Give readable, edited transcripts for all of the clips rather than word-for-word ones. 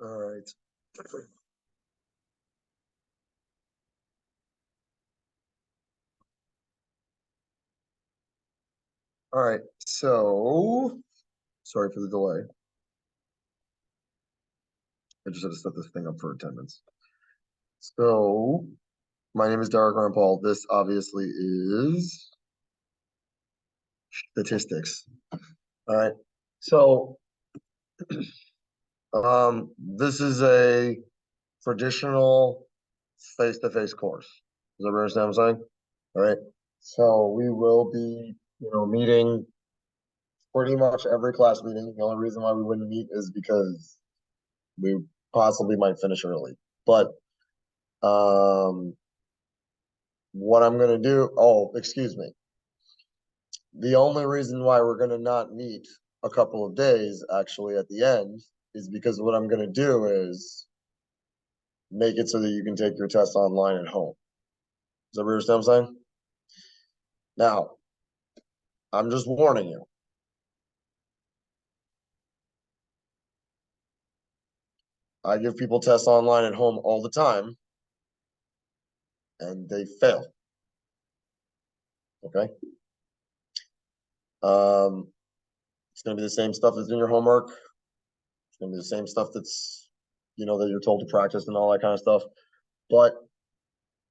All right. All right. So, sorry for the delay. I just had to set this thing up for attendance. So, my name is Derek Ryan Paul. This obviously is statistics. All right. So, this is a traditional face-to-face course. Does everyone understand what I'm saying? All right. So we will be, meeting pretty much every class meeting. The only reason why we wouldn't meet is because we possibly might finish early. But what I'm gonna do, oh, excuse me. The only reason why we're gonna not meet a couple of days actually at the end is because what I'm gonna do is make it so that you can take your test online at home. Does that understand what I'm saying? Now, I'm just warning you. I give people tests online at home all the time, and they fail. Okay. It's gonna be the same stuff that's in your homework. It's gonna be the same stuff that's, that you're told to practice and all that kind of stuff. But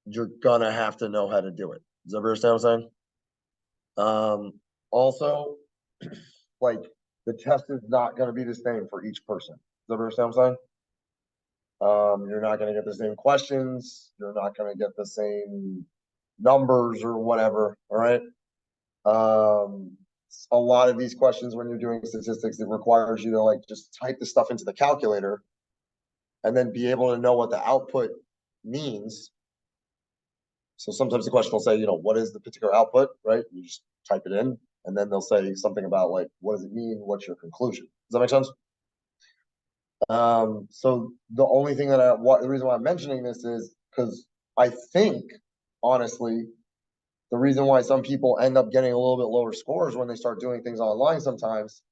you're gonna have to know how to do it. Does everybody understand what I'm saying? Also, like the test is not gonna be the same for each person. Does everybody understand what I'm saying? You're not gonna get the same questions. You're not gonna get the same numbers or whatever. All right. A lot of these questions when you're doing statistics, it requires you to like just type the stuff into the calculator and then be able to know what the output means. So sometimes the question will say, what is the particular output, right? You just type it in, and then they'll say something about like, what does it mean? What's your conclusion? Does that make sense? So the only thing the reason why I'm mentioning this is because I think, honestly, the reason why some people end up getting a little bit lower scores when they start doing things online sometimes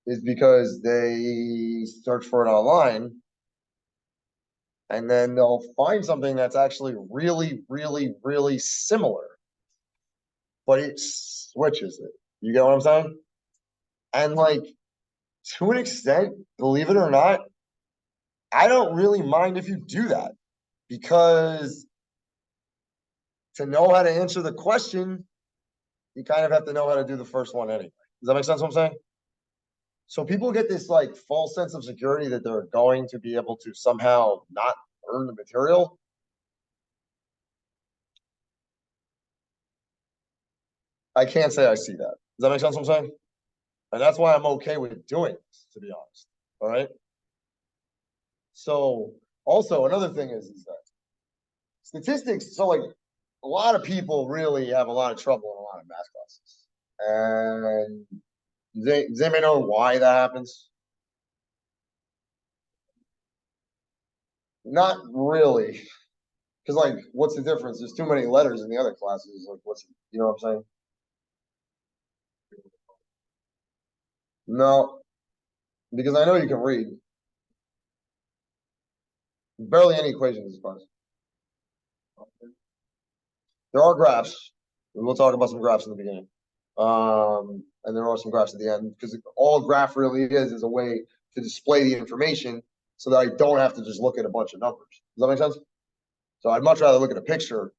is because they search for it online and then they'll find something that's actually really, really, really similar, but it switches it. You get what I'm saying? And like to an extent, believe it or not, I don't really mind if you do that because to know how to answer the question, you kind of have to know how to do the first one anyway. Does that make sense what I'm saying? So people get this like false sense of security that they're going to be able to somehow not learn the material. I can't say I see that. Does that make sense what I'm saying? And that's why I'm okay with doing this, to be honest. All right. So also another thing is that statistics, so like a lot of people really have a lot of trouble in a lot of math classes. And does anybody know why that happens? Not really. Because like what's the difference? There's too many letters in the other classes. Like what's what I'm saying? No, because I know you can read. Barely any equations in this class. There are graphs. We'll talk about some graphs in the beginning. And there are some graphs at the end because all a graph really is a way to display the information so that I don't have to just look at a bunch of numbers. Does that make sense? So I'd much rather look at a picture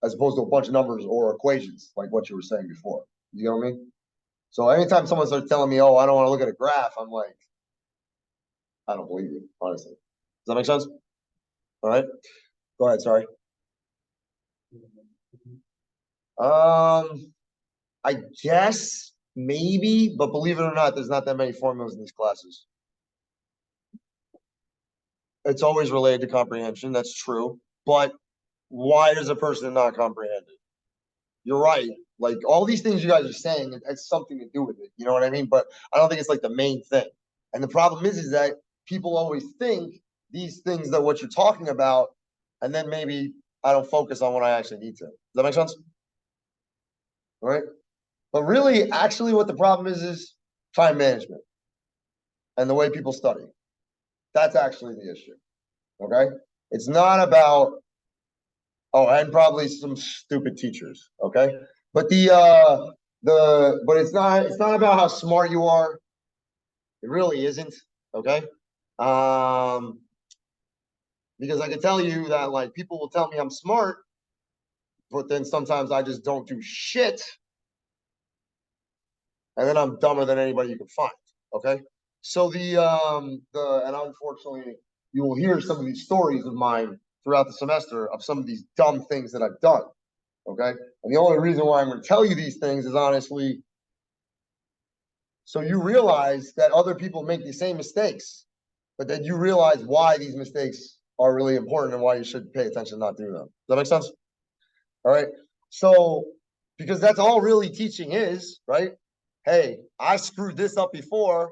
as opposed to a bunch of numbers or equations, like what you were saying before. You know what I mean? So anytime someone starts telling me, "Oh, I don't want to look at a graph," I'm like, I don't believe you, honestly. Does that make sense? All right. Go ahead. Sorry. Um, I guess maybe, but believe it or not, there's not that many formulas in these classes. It's always related to comprehension. That's true. But why does a person not comprehend it? You're right. Like all these things you guys are saying, it has something to do with it. You know what I mean? But I don't think it's like the main thing. And the problem is that people always think these things that what you're talking about, and then maybe I don't focus on what I actually need to. Does that make sense? All right. But really, actually, what the problem is time management and the way people study. That's actually the issue. Okay. It's not about, oh, and probably some stupid teachers. Okay. But but it's not about how smart you are. It really isn't. Okay. Um, because I can tell you that like people will tell me I'm smart, but then sometimes I just don't do shit, and then I'm dumber than anybody you can find. Okay, so and unfortunately you will hear some of these stories of mine throughout the semester of some of these dumb things that I've done. Okay, and the only reason why I'm going to tell you these things is honestly so you realize that other people make the same mistakes, but then you realize why these mistakes are really important and why you should pay attention, not do them. Does that make sense? All right. So, because that's all really teaching is, right? Hey, I screwed this up before.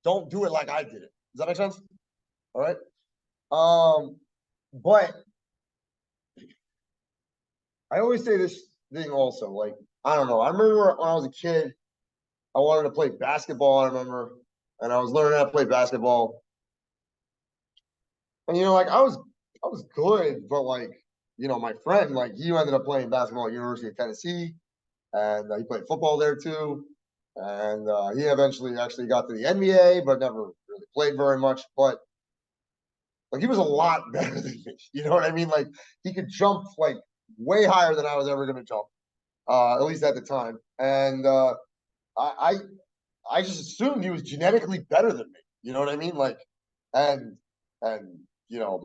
Don't do it like I did it. Does that make sense? All right. But I always say this thing also, like, I don't know. I remember when I was a kid, I wanted to play basketball, I remember, and I was learning how to play basketball. And like I was good, but like, my friend, like he ended up playing basketball at University of Tennessee, and he played football there too. And he eventually actually got to the NBA, but never really played very much. But like he was a lot better than me. You know what I mean? Like he could jump like way higher than I was ever going to jump, at least at the time. And I I just assumed he was genetically better than me. You know what I mean? Like, and and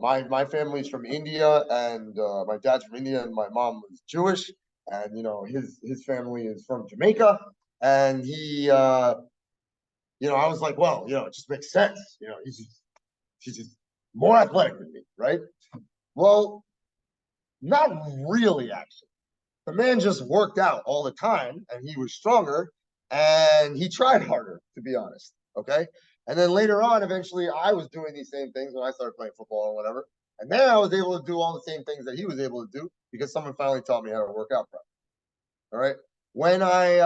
my family's from India, and my dad's from India, and my mom was Jewish, and his family is from Jamaica, and I was like, well, it just makes sense. He's just more athletic than me, right? Well, not really, actually. The man just worked out all the time, and he was stronger, and he tried harder, to be honest. Okay. And then later on, eventually, I was doing these same things when I started playing football or whatever. And then I was able to do all the same things that he was able to do because someone finally taught me how to work out properly. All right. When I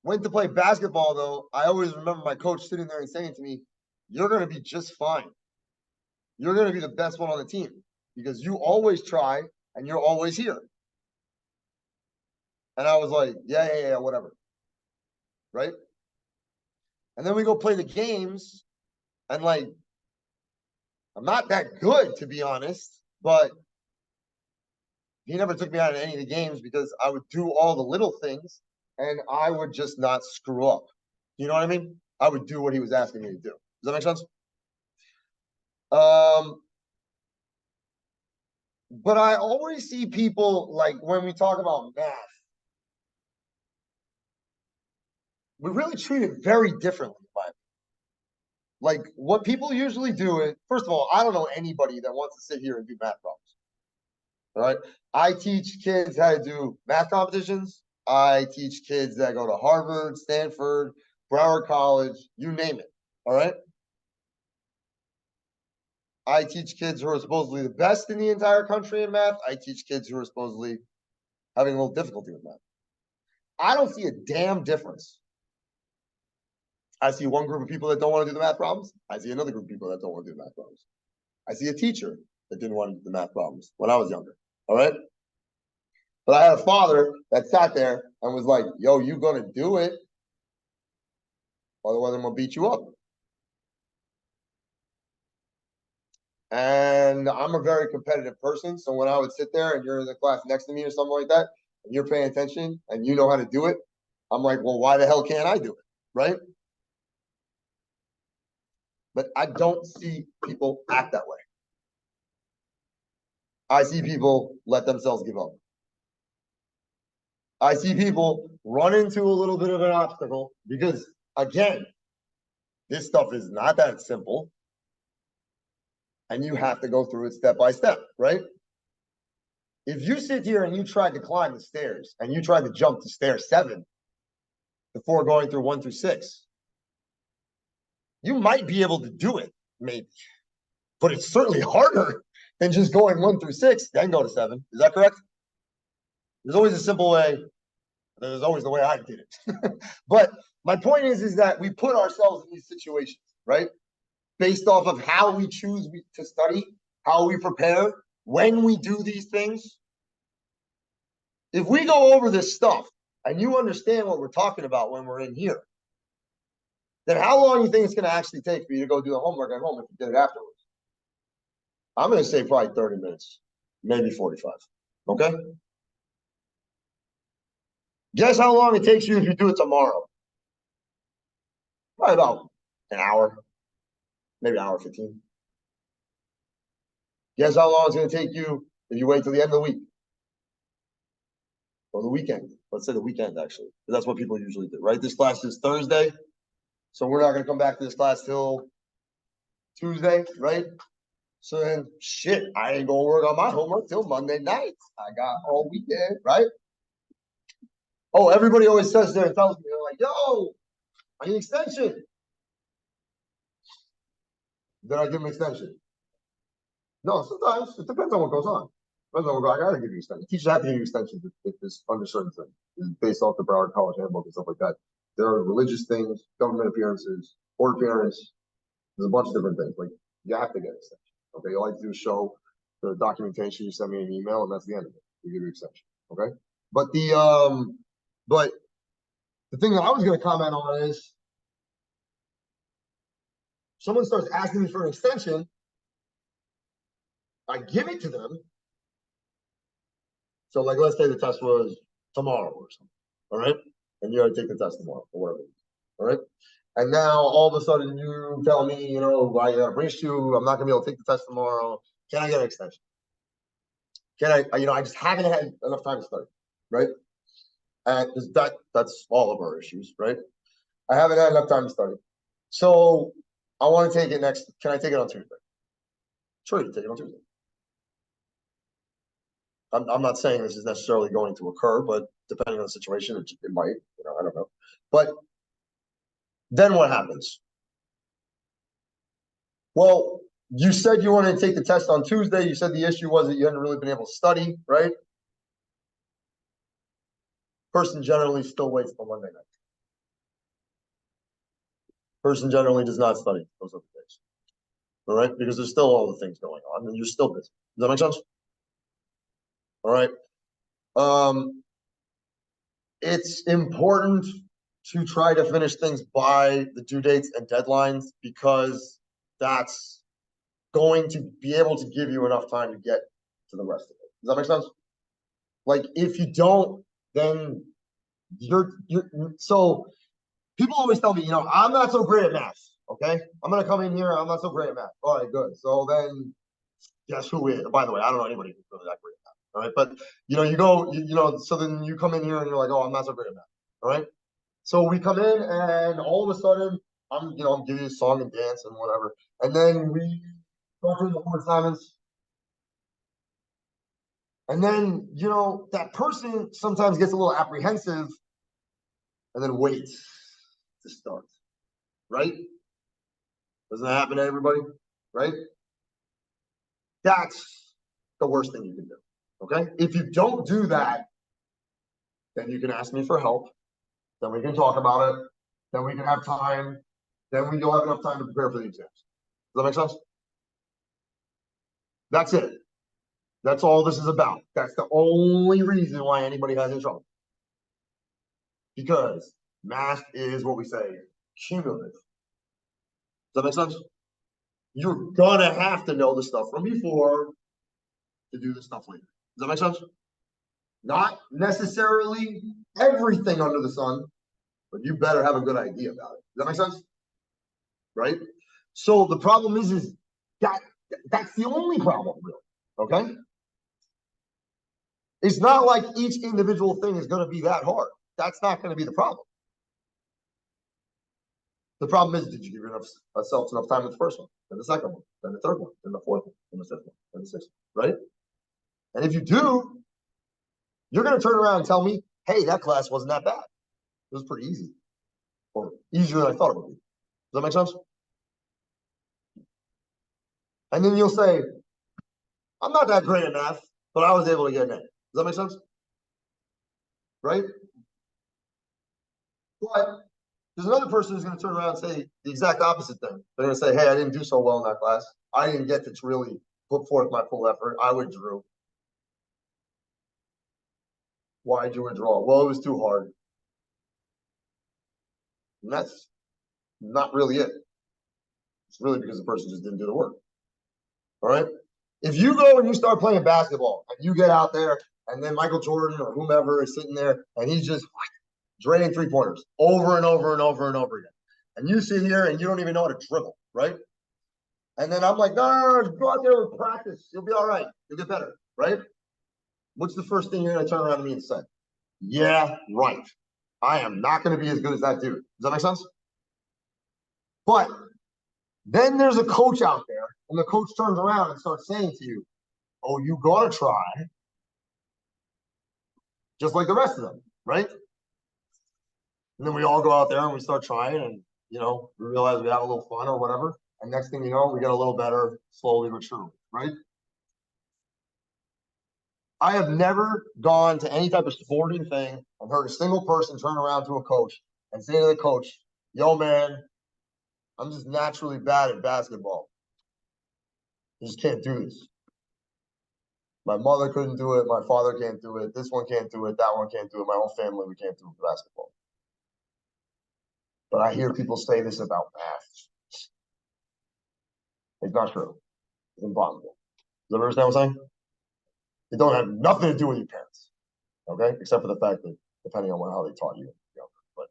went to play basketball, though, I always remember my coach sitting there and saying to me, "You're going to be just fine. You're going to be the best one on the team because you always try and you're always here." And I was like, yeah, yeah, yeah, whatever. Right. And then we go play the games, and like, I'm not that good, to be honest, but he never took me out of any of the games because I would do all the little things and I would just not screw up. You know what I mean? I would do what he was asking me to do. Does that make sense? Um, but I always see people like when we talk about math, we really treat it very differently. Like what people usually do is, first of all, I don't know anybody that wants to sit here and do math problems. All right. I teach kids how to do math competitions. I teach kids that go to Harvard, Stanford, Broward College, you name it. All right. I teach kids who are supposedly the best in the entire country in math. I teach kids who are supposedly having a little difficulty with math. I don't see a damn difference. I see one group of people that don't want to do the math problems. I see another group of people that don't want to do the math problems. I see a teacher that didn't want to do the math problems when I was younger. All right. But I had a father that sat there and was like, yo, you gonna do it. Otherwise, I'm gonna beat you up. And I'm a very competitive person. So when I would sit there and you're in the class next to me or something like that, and you're paying attention and you know how to do it, I'm like, well, why the hell can't I do it? Right. But I don't see people act that way. I see people let themselves give up. I see people run into a little bit of an obstacle because, again, this stuff is not that simple. And you have to go through it step by step, right? If you sit here and you tried to climb the stairs and you tried to jump to stair 7 before going through 1 through 6, you might be able to do it, maybe, but it's certainly harder than just going 1 through 6, then go to 7. Is that correct? There's always a simple way. There's always the way I did it. But my point is that we put ourselves in these situations, right? based off of how we choose to study, how we prepare, when we do these things. If we go over this stuff and you understand what we're talking about when we're in here, then how long do you think it's going to actually take for you to go do the homework at home if you did it afterwards? I'm going to say probably 30 minutes, maybe 45. Okay? Guess how long it takes you if you do it tomorrow? Probably about an hour, maybe an hour 15. Guess how long it's going to take you if you wait till the end of the week? Or the weekend. Let's say the weekend, actually. That's what people usually do, right? This class is Thursday. So we're not going to come back to this class till Tuesday, right? So then, shit, I ain't going to work on my homework till Monday night. I got all weekend, right? Oh, everybody always says there and tells me, they're like, yo, I need extension. Then I give them extension. No, sometimes it depends on what goes on. Depends on what I gotta give you extension. Teachers have to give you extensions if it's under certain things, based off the Broward College handbook and stuff like that. There are religious things, government appearances, court appearance. There's a bunch of different things. Like you have to get extension. Okay, all I have to do is show the documentation. You send me an email, and that's the end of it. We give you extension. Okay, but the thing that I was going to comment on is someone starts asking me for an extension. I give it to them. So, like, let's say the test was tomorrow or something. All right, and you got to take the test tomorrow or whatever. All right. And now all of a sudden you tell me, you know, I got a brace you. I'm not gonna be able to take the test tomorrow. Can I get an extension? Can I, I just haven't had enough time to study, right? And that's all of our issues, right? I haven't had enough time to study. So I want to take it next. Can I take it on Tuesday? Sure, you can take it on Tuesday. I'm not saying this is necessarily going to occur, but depending on the situation, it might, I don't know. But then what happens? Well, you said you wanted to take the test on Tuesday. You said the issue was that you hadn't really been able to study, right? Person generally still waits till Monday night. Person generally does not study those other days. All right? Because there's still all the things going on and you're still busy. Does that make sense? All right. It's important to try to finish things by the due dates and deadlines because that's going to be able to give you enough time to get to the rest of it. Does that make sense? Like if you don't, then you're so people always tell me, I'm not so great at math. Okay, I'm gonna come in here. I'm not so great at math. All right, good. So then, guess who is? By the way, I don't know anybody who's really that great at math. All right, but you go, so then you come in here and you're like, oh, I'm not so great at math. All right. So we come in and all of a sudden, I'm giving you a song and dance and whatever, and then we go through the four assignments. And then, that person sometimes gets a little apprehensive and then waits to start, right? Doesn't that happen to everybody, right? That's the worst thing you can do, okay? If you don't do that, then you can ask me for help. Then we can talk about it. Then we can have time. Then you'll have enough time to prepare for the exams. Does that make sense? That's it. That's all this is about. That's the only reason why anybody has any trouble. Because math is what we say, cumulative. Does that make sense? You're gonna have to know the stuff from before to do the stuff later. Does that make sense? Not necessarily everything under the sun, but you better have a good idea about it. Does that make sense? Right? So the problem is that's the only problem, really. Okay? It's not like each individual thing is going to be that hard. That's not going to be the problem. The problem is, did you give yourself enough time with the first one, then the second one, then the third one, then the fourth one, then the fifth one, then the sixth one, right? And if you do, you're going to turn around and tell me, hey, that class wasn't that bad. It was pretty easy, or easier than I thought it would be. Does that make sense? And then you'll say, I'm not that great at math, but I was able to get an A. Does that make sense? Right? But There's another person who's going to turn around and say the exact opposite thing. They're going to say, hey, I didn't do so well in that class. I didn't get to really put forth my full effort. I withdrew. Why'd you withdraw? Well, it was too hard. And that's not really it. It's really because the person just didn't do the work. All right. If you go and you start playing basketball and you get out there and then Michael Jordan or whomever is sitting there and he's just draining 3-pointers over and over and over and over again. And you sit here and you don't even know how to dribble, right? And then I'm like, no, go out there with practice. You'll be all right. You'll get better, right? What's the first thing you're going to turn around to me and say? Yeah, right. I am not going to be as good as that dude. Does that make sense? But then there's a coach out there, and the coach turns around and starts saying to you, oh, you got to try. Just like the rest of them, right? And then we all go out there and we start trying and, we realize we have a little fun or whatever. And next thing you know, we get a little better slowly but surely, right? I have never gone to any type of sporting thing and heard a single person turn around to a coach and say to the coach, yo, man, I'm just naturally bad at basketball. I just can't do this. My mother couldn't do it. My father can't do it. This one can't do it. That one can't do it. My whole family, we can't do basketball. But I hear people say this about math. It's not true. It's impossible. Does that understand what I'm saying? It don't have nothing to do with your parents, okay? Except for the fact that depending on how they taught you, but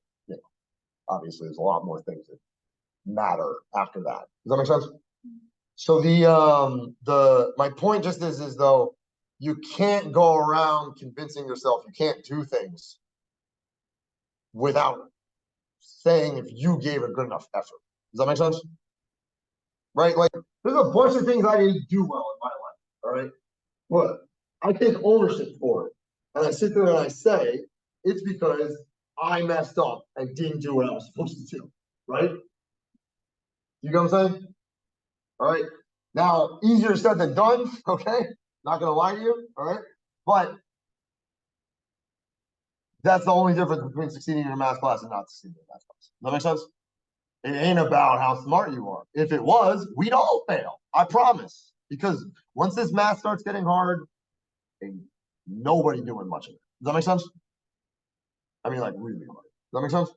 obviously there's a lot more things that matter after that. Does that make sense? So my point just is though you can't go around convincing yourself you can't do things without saying if you gave a good enough effort. Does that make sense? Right? Like there's a bunch of things I didn't do well in my life. All right. But I take ownership for it. And I sit there and I say, it's because I messed up and didn't do what I was supposed to do. Right? You know what I'm saying? All right. Now, easier said than done. Okay. Not going to lie to you. All right. But that's the only difference between succeeding in a math class and not succeeding in a math class. Does that make sense? It ain't about how smart you are. If it was, we'd all fail. I promise. Because once this math starts getting hard, ain't nobody doing much of it. Does that make sense? I mean, like really hard. Does that make sense?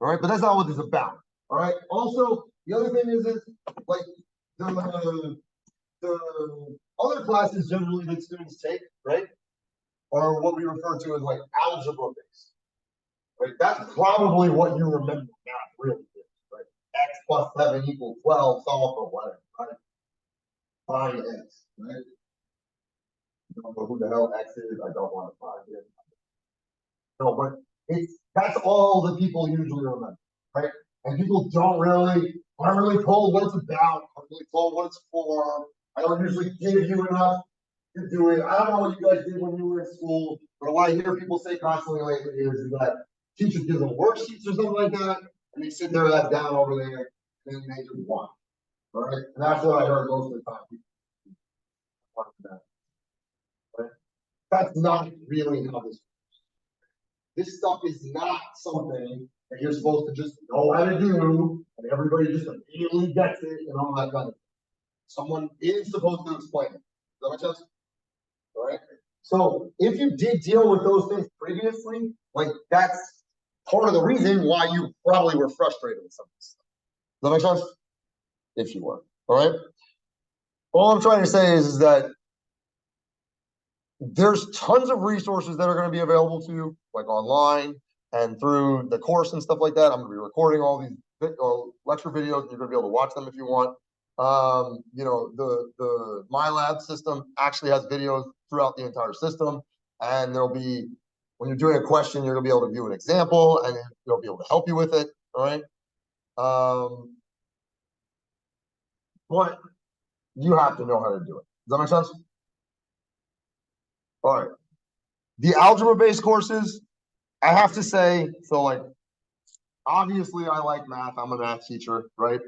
All right, but that's not what this is about. All right. Also, the other thing is like the other classes generally that students take, right, are what we refer to as like algebra based. Right? That's probably what you remember math really is, right? X plus 7 equals 12, solve for whatever, right? Find X, right? I don't know who the hell X is. I don't want to find it. No, but that's all that people usually remember, right? And people aren't really told what it's about, aren't really told what it's for. I don't usually give you enough to do it. I don't know what you guys did when you were in school, but what I hear people say constantly lately is that teachers give them worksheets or something like that, and they sit there that down over there, and they just one. All right, and that's what I heard most of the time. Right? That's not really how this works. This stuff is not something that you're supposed to just know how to do, and everybody just immediately gets it and all that kind of thing. Someone is supposed to explain it. Does that make sense? All right. So if you did deal with those things previously, like that's part of the reason why you probably were frustrated with some of this stuff. Does that make sense? If you were. All right. All I'm trying to say is that there's tons of resources that are going to be available to you, like online and through the course and stuff like that. I'm going to be recording all these lecture videos, and you're going to be able to watch them if you want. The MyLab system actually has videos throughout the entire system, and there'll be, when you're doing a question, you're going to be able to view an example, and it'll be able to help you with it. All right. But you have to know how to do it. Does that make sense? All right. The algebra-based courses, I have to say, so like, obviously I like math. I'm a math teacher, right?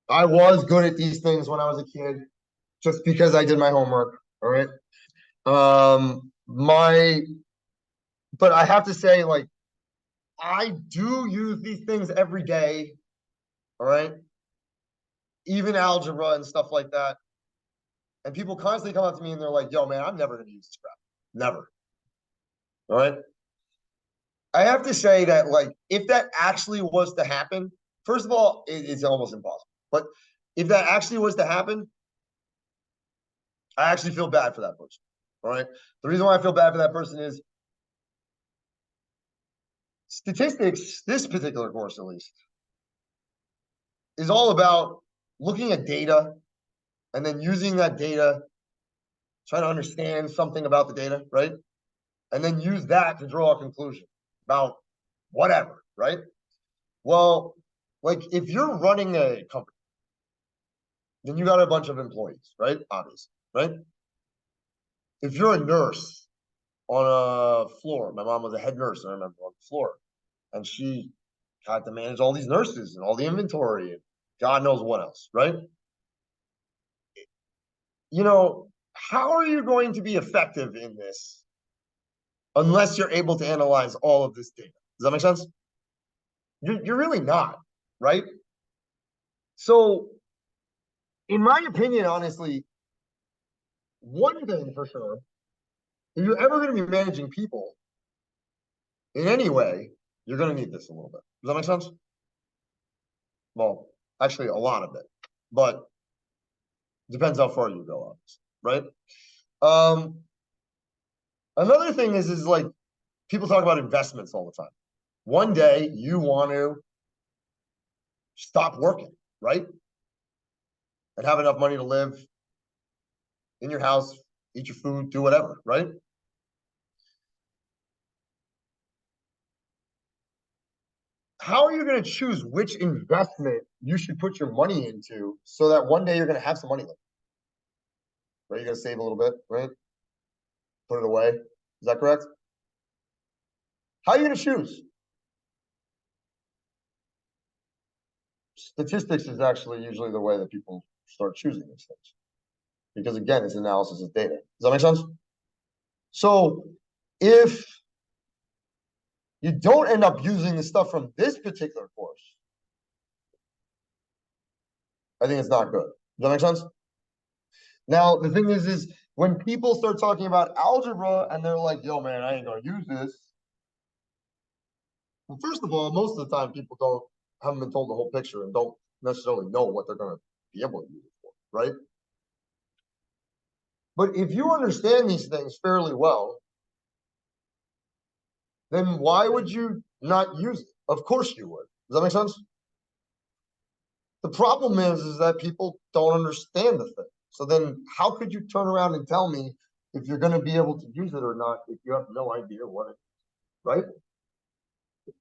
I was good at these things when I was a kid, just because I did my homework. All right. but I have to say, like, I do use these things every day. All right. Even algebra and stuff like that. And people constantly come up to me and they're like, yo, man, I'm never going to use this crap. Never. All right. I have to say that, like, if that actually was to happen, first of all, it's almost impossible. But if that actually was to happen, I actually feel bad for that person. All right. The reason why I feel bad for that person is statistics, this particular course at least, is all about looking at data and then using that data, trying to understand something about the data, right? And then use that to draw a conclusion about whatever, right? Well, like if you're running a company, then you got a bunch of employees, right? Obviously, right? If you're a nurse on a floor, my mom was a head nurse, I remember, on the floor, and she had to manage all these nurses and all the inventory and God knows what else, right? You know, how are you going to be effective in this unless you're able to analyze all of this data? Does that make sense? You're really not, right? So, in my opinion, honestly, one thing for sure, if you're ever going to be managing people in any way, you're going to need this a little bit. Does that make sense? Well, actually, a lot of it, but depends how far you go, obviously, right? Um, Another thing is like people talk about investments all the time. One day you want to stop working, right? And have enough money to live in your house, eat your food, do whatever, right? How are you going to choose which investment you should put your money into so that one day you're going to have some money left? Right? You're going to save a little bit, right? Put it away. Is that correct? How are you going to choose? Statistics is actually usually the way that people start choosing these things. Because again, it's analysis of data. Does that make sense? So if you don't end up using the stuff from this particular course, I think it's not good. Does that make sense? Now, the thing is when people start talking about algebra and they're like, yo, man, I ain't going to use this. Well, first of all, most of the time people haven't been told the whole picture and don't necessarily know what they're going to be able to use it for, right? But if you understand these things fairly well, then why would you not use it? Of course you would. Does that make sense? The problem is that people don't understand the thing. So then how could you turn around and tell me if you're going to be able to use it or not if you have no idea what it is, right?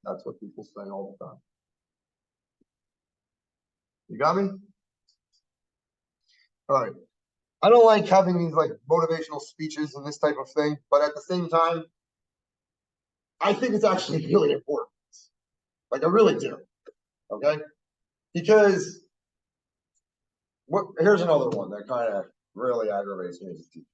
That's what people say all the time. You got me? All right. I don't like having these like motivational speeches and this type of thing, but at the same time, I think it's actually really important. Like I really do. Okay. Because here's another one that kind of really aggravates me as a teacher.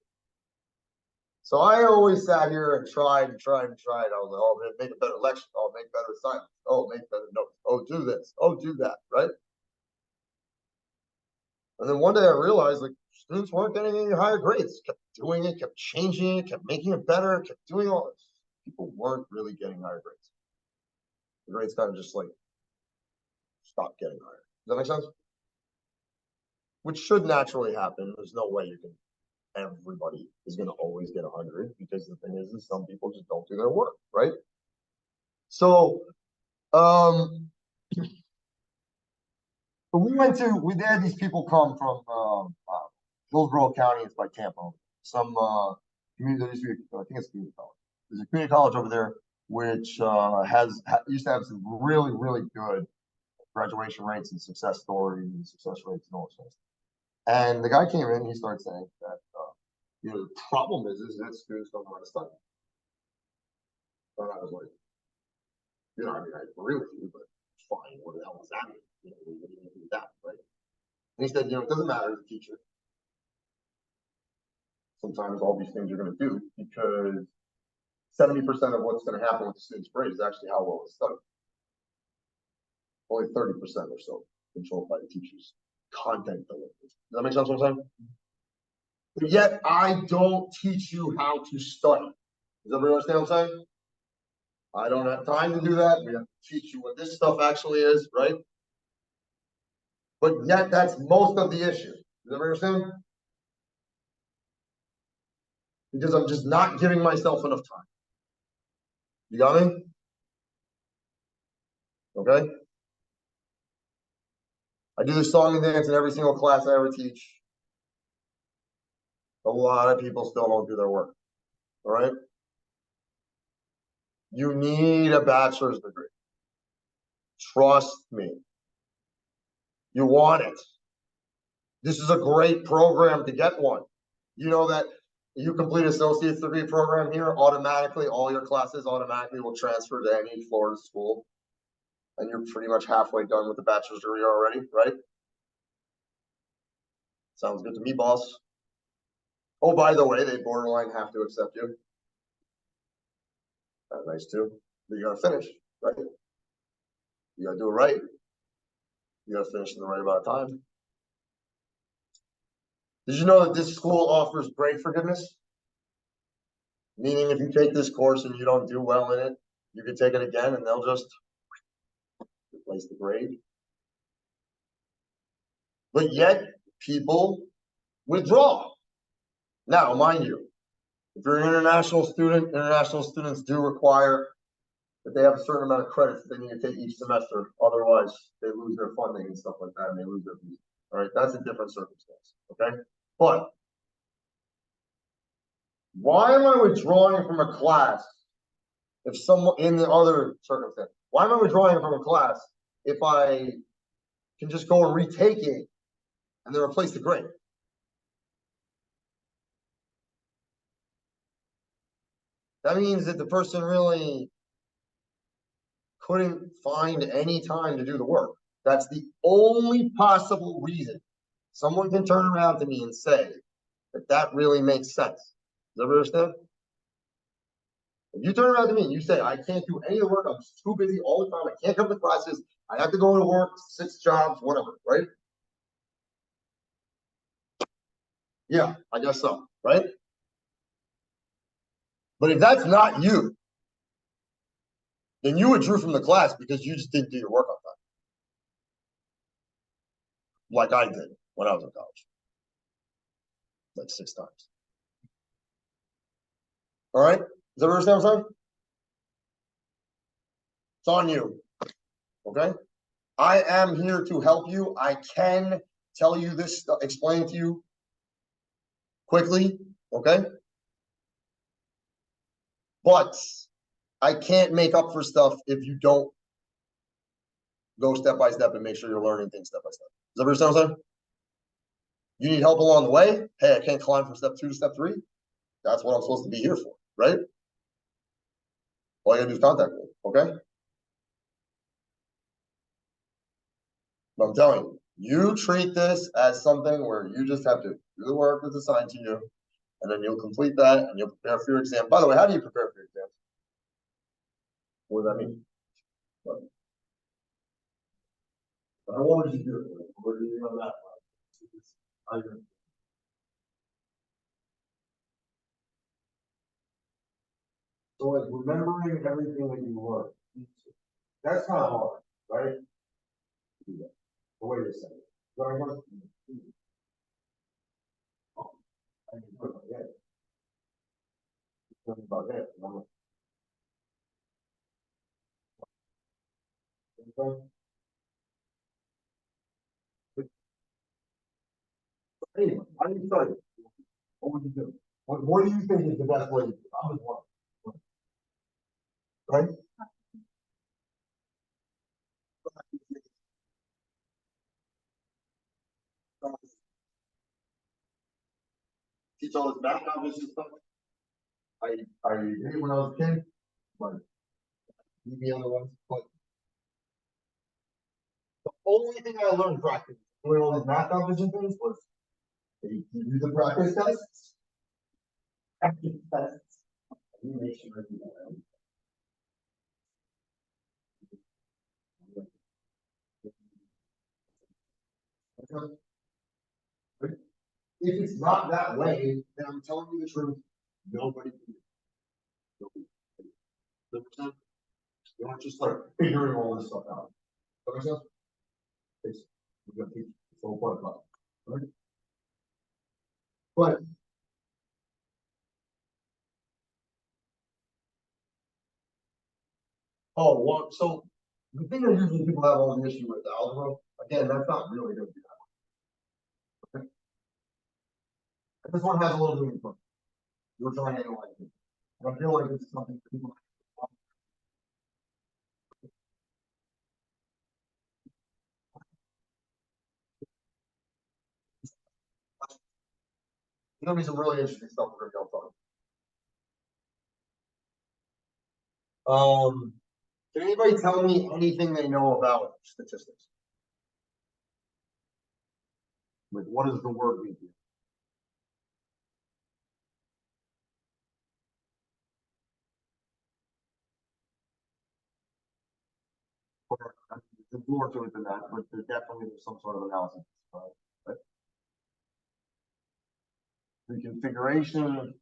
So I always sat here and tried and tried and tried. I was like, oh, make a better lecture. Oh, make better assignments. Oh, make better notes. Oh, do this. Oh, do that. Right. And then one day I realized like students weren't getting any higher grades. Kept doing it, kept changing it, kept making it better, kept doing all this. People weren't really getting higher grades. The grades kind of just like stopped getting higher. Does that make sense? Which should naturally happen. There's no way you can everybody is going to always get 100 because the thing is some people just don't do their work, right? So, but we had these people come from Hillsborough County. It's by Tampa. Some community, I think it's community college. There's a community college over there which used to have some really, really good graduation rates and success stories and success rates and all this stuff. And the guy came in and he started saying that the problem is that students don't know how to study. And I was like, I mean, I agree with you, but fine, what the hell does that mean? What do you do with that, right? And he said, it doesn't matter as a teacher. Sometimes all these things you're going to do because 70% of what's going to happen with the student's grade is actually how well it's studied. Only 30% or so controlled by the teacher's content delivery. Does that make sense what I'm saying? But yet I don't teach you how to study. Does everybody understand what I'm saying? I don't have time to do that. We have to teach you what this stuff actually is, right? But yet that's most of the issue. Does everybody understand? Because I'm just not giving myself enough time. You got me? Okay? I do this song and dance in every single class I ever teach. A lot of people still don't do their work. All right? You need a bachelor's degree. Trust me. You want it. This is a great program to get one. You know that you complete associate's degree program here, automatically, all your classes automatically will transfer to any Florida school. And you're pretty much halfway done with the bachelor's degree already, right? Sounds good to me, boss. Oh, by the way, they borderline have to accept you. That's nice too. But you gotta finish, right? You gotta do it right. You gotta finish in the right amount of time. Did you know that this school offers grade forgiveness? Meaning if you take this course and you don't do well in it, you can take it again and they'll just replace the grade. But yet people withdraw. Now, mind you, if you're an international student, international students do require that they have a certain amount of credits that they need to take each semester. Otherwise, they lose their funding and stuff like that, and they lose their visa. All right, that's a different circumstance. Okay, but why am I withdrawing from a class if someone in the other circumstance? Why am I withdrawing from a class if I can just go and retake it and then replace the grade? That means that the person really couldn't find any time to do the work. That's the only possible reason someone can turn around to me and say that that really makes sense. Does everybody understand? If you turn around to me and you say, I can't do any of the work, I'm just too busy all the time, I can't come to classes, I have to go to work, 6 jobs, whatever, right? Yeah, I guess so, right? But if that's not you, then you withdrew from the class because you just didn't do your work on time. Like I did when I was in college. Like 6 times. All right? Does everybody understand what I'm saying? It's on you. Okay? I am here to help you. I can tell you this, explain to you quickly, okay? But I can't make up for stuff if you don't go step by step and make sure you're learning things step by step. Does everybody understand what I'm saying? You need help along the way. Hey, I can't climb from step 2 to step 3. That's what I'm supposed to be here for, right? All you gotta do is contact me, okay? But I'm telling you, you treat this as something where you just have to do the work that's assigned to you, and then you'll complete that and you'll prepare for your exam. By the way, how do you prepare for your exams? What does that mean? What would you do? What do you know that? So like remembering everything that you learned. That's kind of hard, right? But wait a second. So I want I can do it my head. Talking about that. Anyway, how do you study? What would you do? What do you think is the best way to do it? I'm just one. Right? Teach all this math knowledge and stuff. I did it when I was a kid, but leave the other ones. But the only thing I learned practice doing all these math knowledge and things was they give you the practice tests. Practice tests. Make sure I do that. If it's not that way, then I'm telling you the truth. Nobody can. Nobody can. You're not just like figuring all this stuff out. That makes sense? It's, we're gonna teach the whole part about it, right? But oh, well, so the thing that usually people have all the issue with algebra, again, that's not really gonna be that. Okay? This one has a little bit of fun. We're trying to analyze it. I feel like it's something people. There's gonna be some really interesting stuff we're gonna go talk. Can anybody tell me anything they know about statistics? Like, what does the word mean? There's more to it than that, but there's definitely some sort of analysis. Right? Reconfiguration.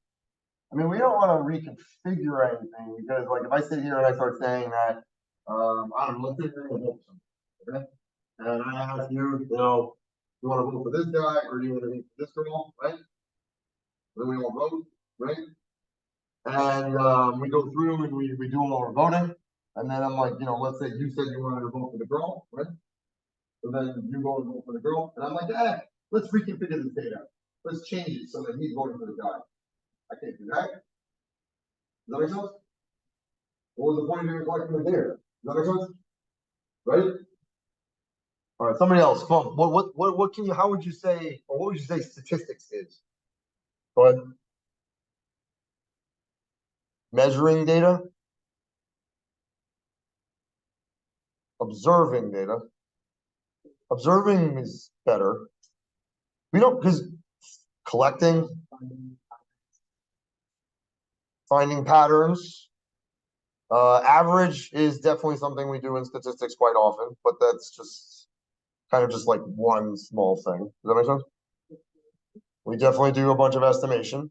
I mean, we don't want to reconfigure anything because, like, if I sit here and I start saying that, I don't know, let's say you're going to vote for something, okay? And I ask you, you want to vote for this guy or do you want to vote for this girl, right? Then we all vote, right? And we go through and we do all our voting. And then I'm like, let's say you said you wanted to vote for the girl, right? So then you go and vote for the girl. And I'm like, let's reconfigure this data. Let's change it so that he's voting for the guy. I can't do that. Does that make sense? What was the point of even collecting the data? Does that make sense? Right? All right, somebody else. Come on. What can you, how would you say, or what would you say statistics is? Go ahead. Measuring data, observing data. Observing is better. We don't, because collecting, finding patterns. Average is definitely something we do in statistics quite often, but that's just kind of just like one small thing. Does that make sense? We definitely do a bunch of estimation.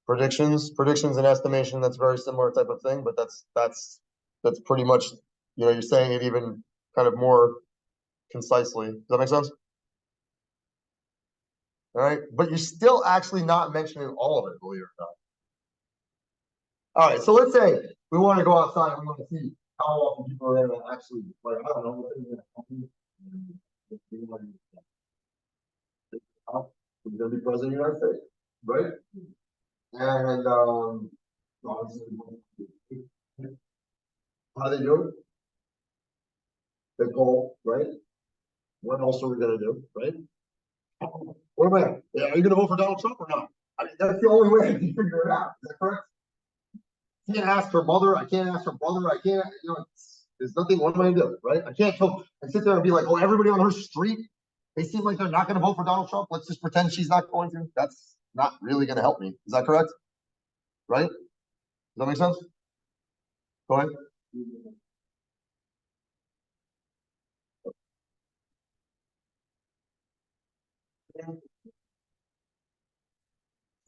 Predictions and estimation, that's very similar type of thing, but that's pretty much, you're saying it even kind of more concisely. Does that make sense? All right, but you're still actually not mentioning all of it, believe it or not. All right, so let's say we want to go outside and we want to see how often people are going to actually, like, I don't know, what they're going to be president of the United States, right? And obviously, how they do it? They poll, right? What else are we going to do, right? What about, are you going to vote for Donald Trump or not? I mean, that's the only way I can figure it out. Is that correct? I can't ask her mother. I can't ask her brother. I can't, there's nothing. What am I going to do, right? I can't tell and sit there and be like, oh, everybody on her street, they seem like they're not going to vote for Donald Trump. Let's just pretend she's not going to. That's not really going to help me. Is that correct? Right? Does that make sense? Go ahead.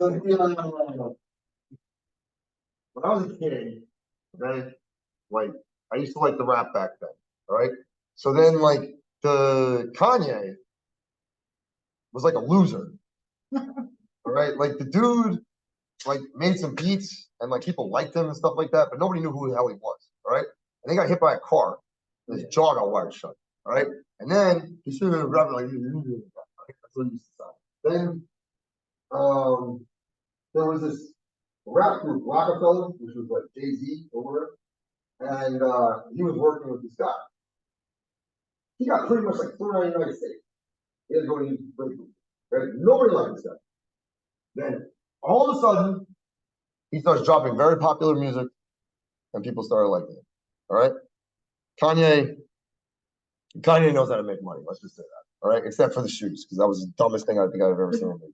So, when I was a kid, okay, like I used to like the rap back then. All right. So then, like, the Kanye was like a loser. All right. Like the dude like made some beats and like people liked him and stuff like that, but nobody knew who the hell he was. All right. And he got hit by a car. And his jaw got wired shut. All right. And then he should have rapping like that's what he used to sound. Then there was this rap group, Rockefeller, which was like Jay-Z or whatever. And he was working with this guy. He got pretty much like thrown out of the United States. He had to go to use break room. Right? Nobody liked this guy. Then all of a sudden, he starts dropping very popular music, and people started liking it. All right, Kanye, Kanye knows how to make money. Let's just say that. All right, except for the shoes, because that was the dumbest thing I think I've ever seen him do.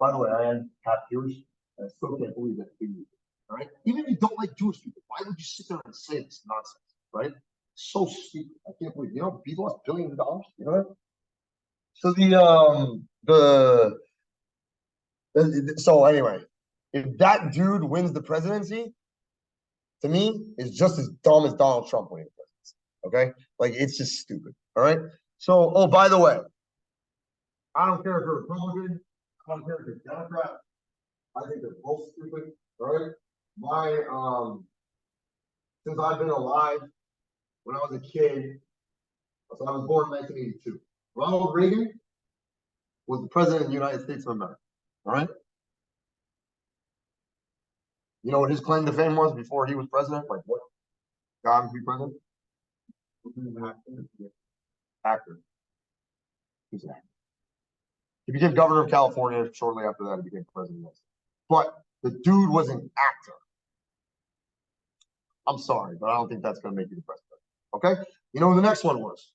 By the way, I am half Jewish, and I still can't believe that. All right, even if you don't like Jewish people, why would you sit there and say this nonsense? Right? So stupid. I can't believe. You know, people lost billions of dollars. You know that? So so anyway, if that dude wins the presidency, to me, is just as dumb as Donald Trump winning the presidency. Okay, like it's just stupid. All right. So, oh, by the way, I don't care if you're Republican. I don't care if you're Democrat. I think they're both stupid. All right. Since I've been alive, when I was a kid, so I was born in 1982. Ronald Reagan was the president of the United States of America. All right. You know what his claim to fame was before he was president? Like what got him to be president? Actor. He's an actor. He became governor of California. Shortly after that, he became president. But the dude was an actor. I'm sorry, but I don't think that's going to make you the president. Okay? You know who the next one was?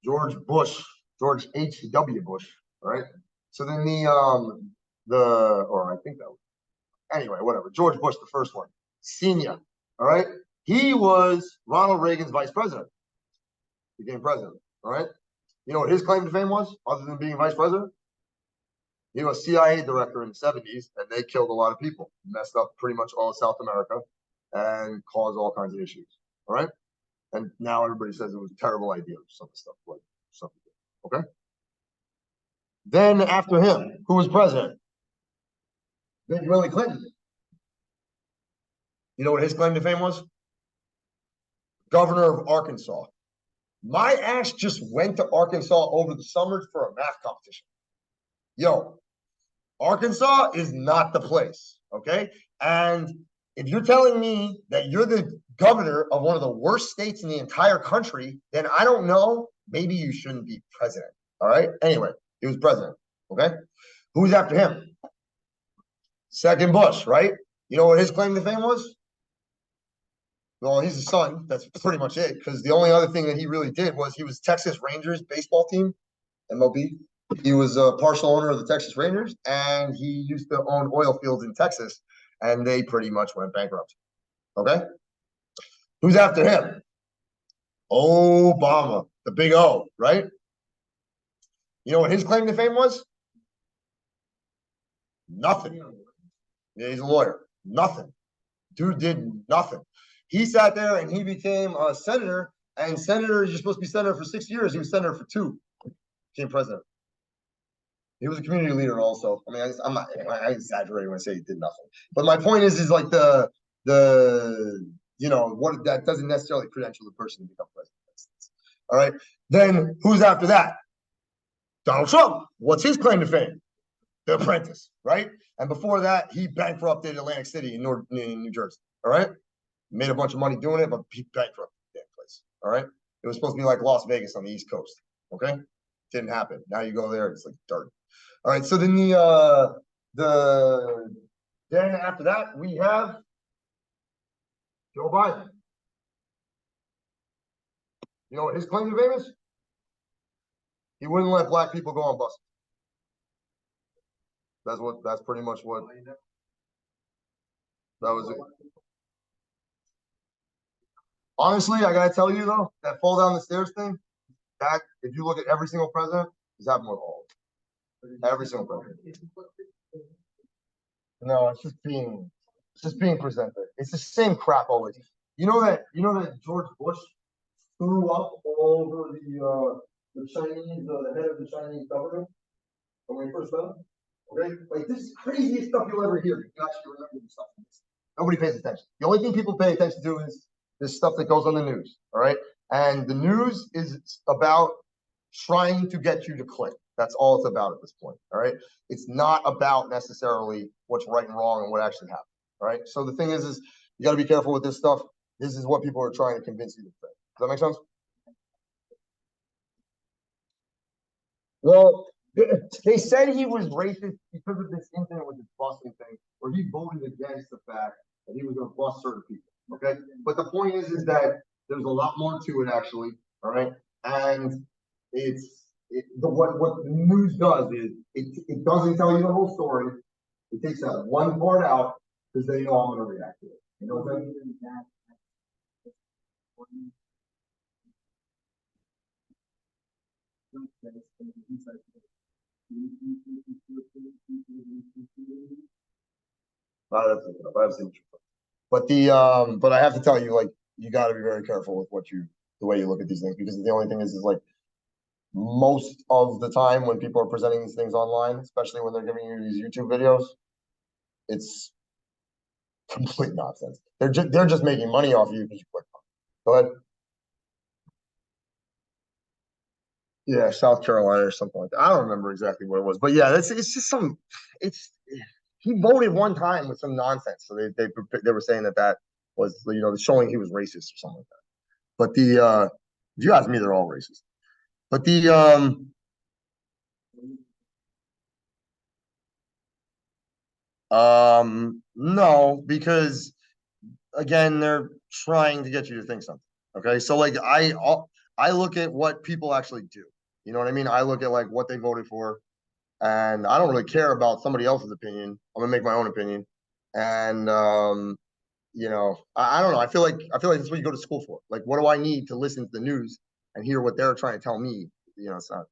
George Bush, George H.W. Bush. All right. So then or I think that was, anyway, whatever. George Bush, the first one, senior. All right. He was Ronald Reagan's vice president. Became president. All right. You know what his claim to fame was, other than being vice president? He was CIA director in the 70s, and they killed a lot of people, messed up pretty much all of South America, and caused all kinds of issues. All right. And now everybody says it was a terrible idea or some stuff like something. Okay. Then after him, who was president? Then Willie Clinton. You know what his claim to fame was? Governor of Arkansas. My ass just went to Arkansas over the summer for a math competition. Yo, Arkansas is not the place, okay? And if you're telling me that you're the governor of one of the worst states in the entire country, then I don't know. Maybe you shouldn't be president, all right? Anyway, he was president, okay? Who's after him? Second Bush, right? You know what his claim to fame was? Well, he's the son. That's pretty much it. Because the only other thing that he really did was he was Texas Rangers baseball team, MLB. He was a partial owner of the Texas Rangers, and he used to own oil fields in Texas, and they pretty much went bankrupt. Okay? Who's after him? Obama, the big O, right? You know what his claim to fame was? Nothing. Yeah, he's a lawyer. Nothing. Dude did nothing. He sat there and he became a senator, and senators, you're supposed to be senator for 6 years. He was senator for 2, became president. He was a community leader also. I mean, I exaggerate when I say he did nothing. But my point is like what that doesn't necessarily credential the person to become president. All right. Then who's after that? Donald Trump. What's his claim to fame? The Apprentice, right? And before that, he bankrupted Atlantic City in New Jersey. All right. Made a bunch of money doing it, but he bankrupted that place. All right. It was supposed to be like Las Vegas on the East Coast. Okay. Didn't happen. Now you go there, it's like dirt. All right. So then then after that, we have Joe Biden. You know what his claim to fame is? He wouldn't let black people go on buses. That's pretty much what that was it. Honestly, I gotta tell you though, that fall down the stairs thing, that if you look at every single president, he's happened with all of them. Every single president. No, it's just being presented. It's the same crap always. You know that George Bush threw up all over the Chinese, the head of the Chinese government when he first met him. Okay, like this is the craziest stuff you'll ever hear. You actually remember the stuff. Nobody pays attention. The only thing people pay attention to is this stuff that goes on the news. All right, and the news is about trying to get you to click. That's all it's about at this point. All right, it's not about necessarily what's right and wrong and what actually happened. All right, so the thing is you got to be careful with this stuff. This is what people are trying to convince you to think. Does that make sense? Well, they said he was racist because of this incident with the busing thing, where he voted against the fact that he was going to bus certain people. Okay, but the point is that there's a lot more to it actually. All right, and it's what the news does is it doesn't tell you the whole story. It takes that one part out because they know I'm going to react to it. You know what I mean? I've seen. But but I have to tell you, like, you got to be very careful with the way you look at these things, because the only thing is like most of the time when people are presenting these things online, especially when they're giving you these YouTube videos, it's complete nonsense. They're just making money off you because you click on it. Go ahead. Yeah, South Carolina or something like that. I don't remember exactly what it was, but yeah, it's just some. It's he voted one time with some nonsense, so they were saying that was showing he was racist or something like that. But if you ask me, they're all racist. But no, because again, they're trying to get you to think something. Okay, so like I look at what people actually do. You know what I mean? I look at like what they voted for, and I don't really care about somebody else's opinion. I'm gonna make my own opinion, and I don't know. I feel like that's what you go to school for. Like, what do I need to listen to the news and hear what they're trying to tell me? It's not.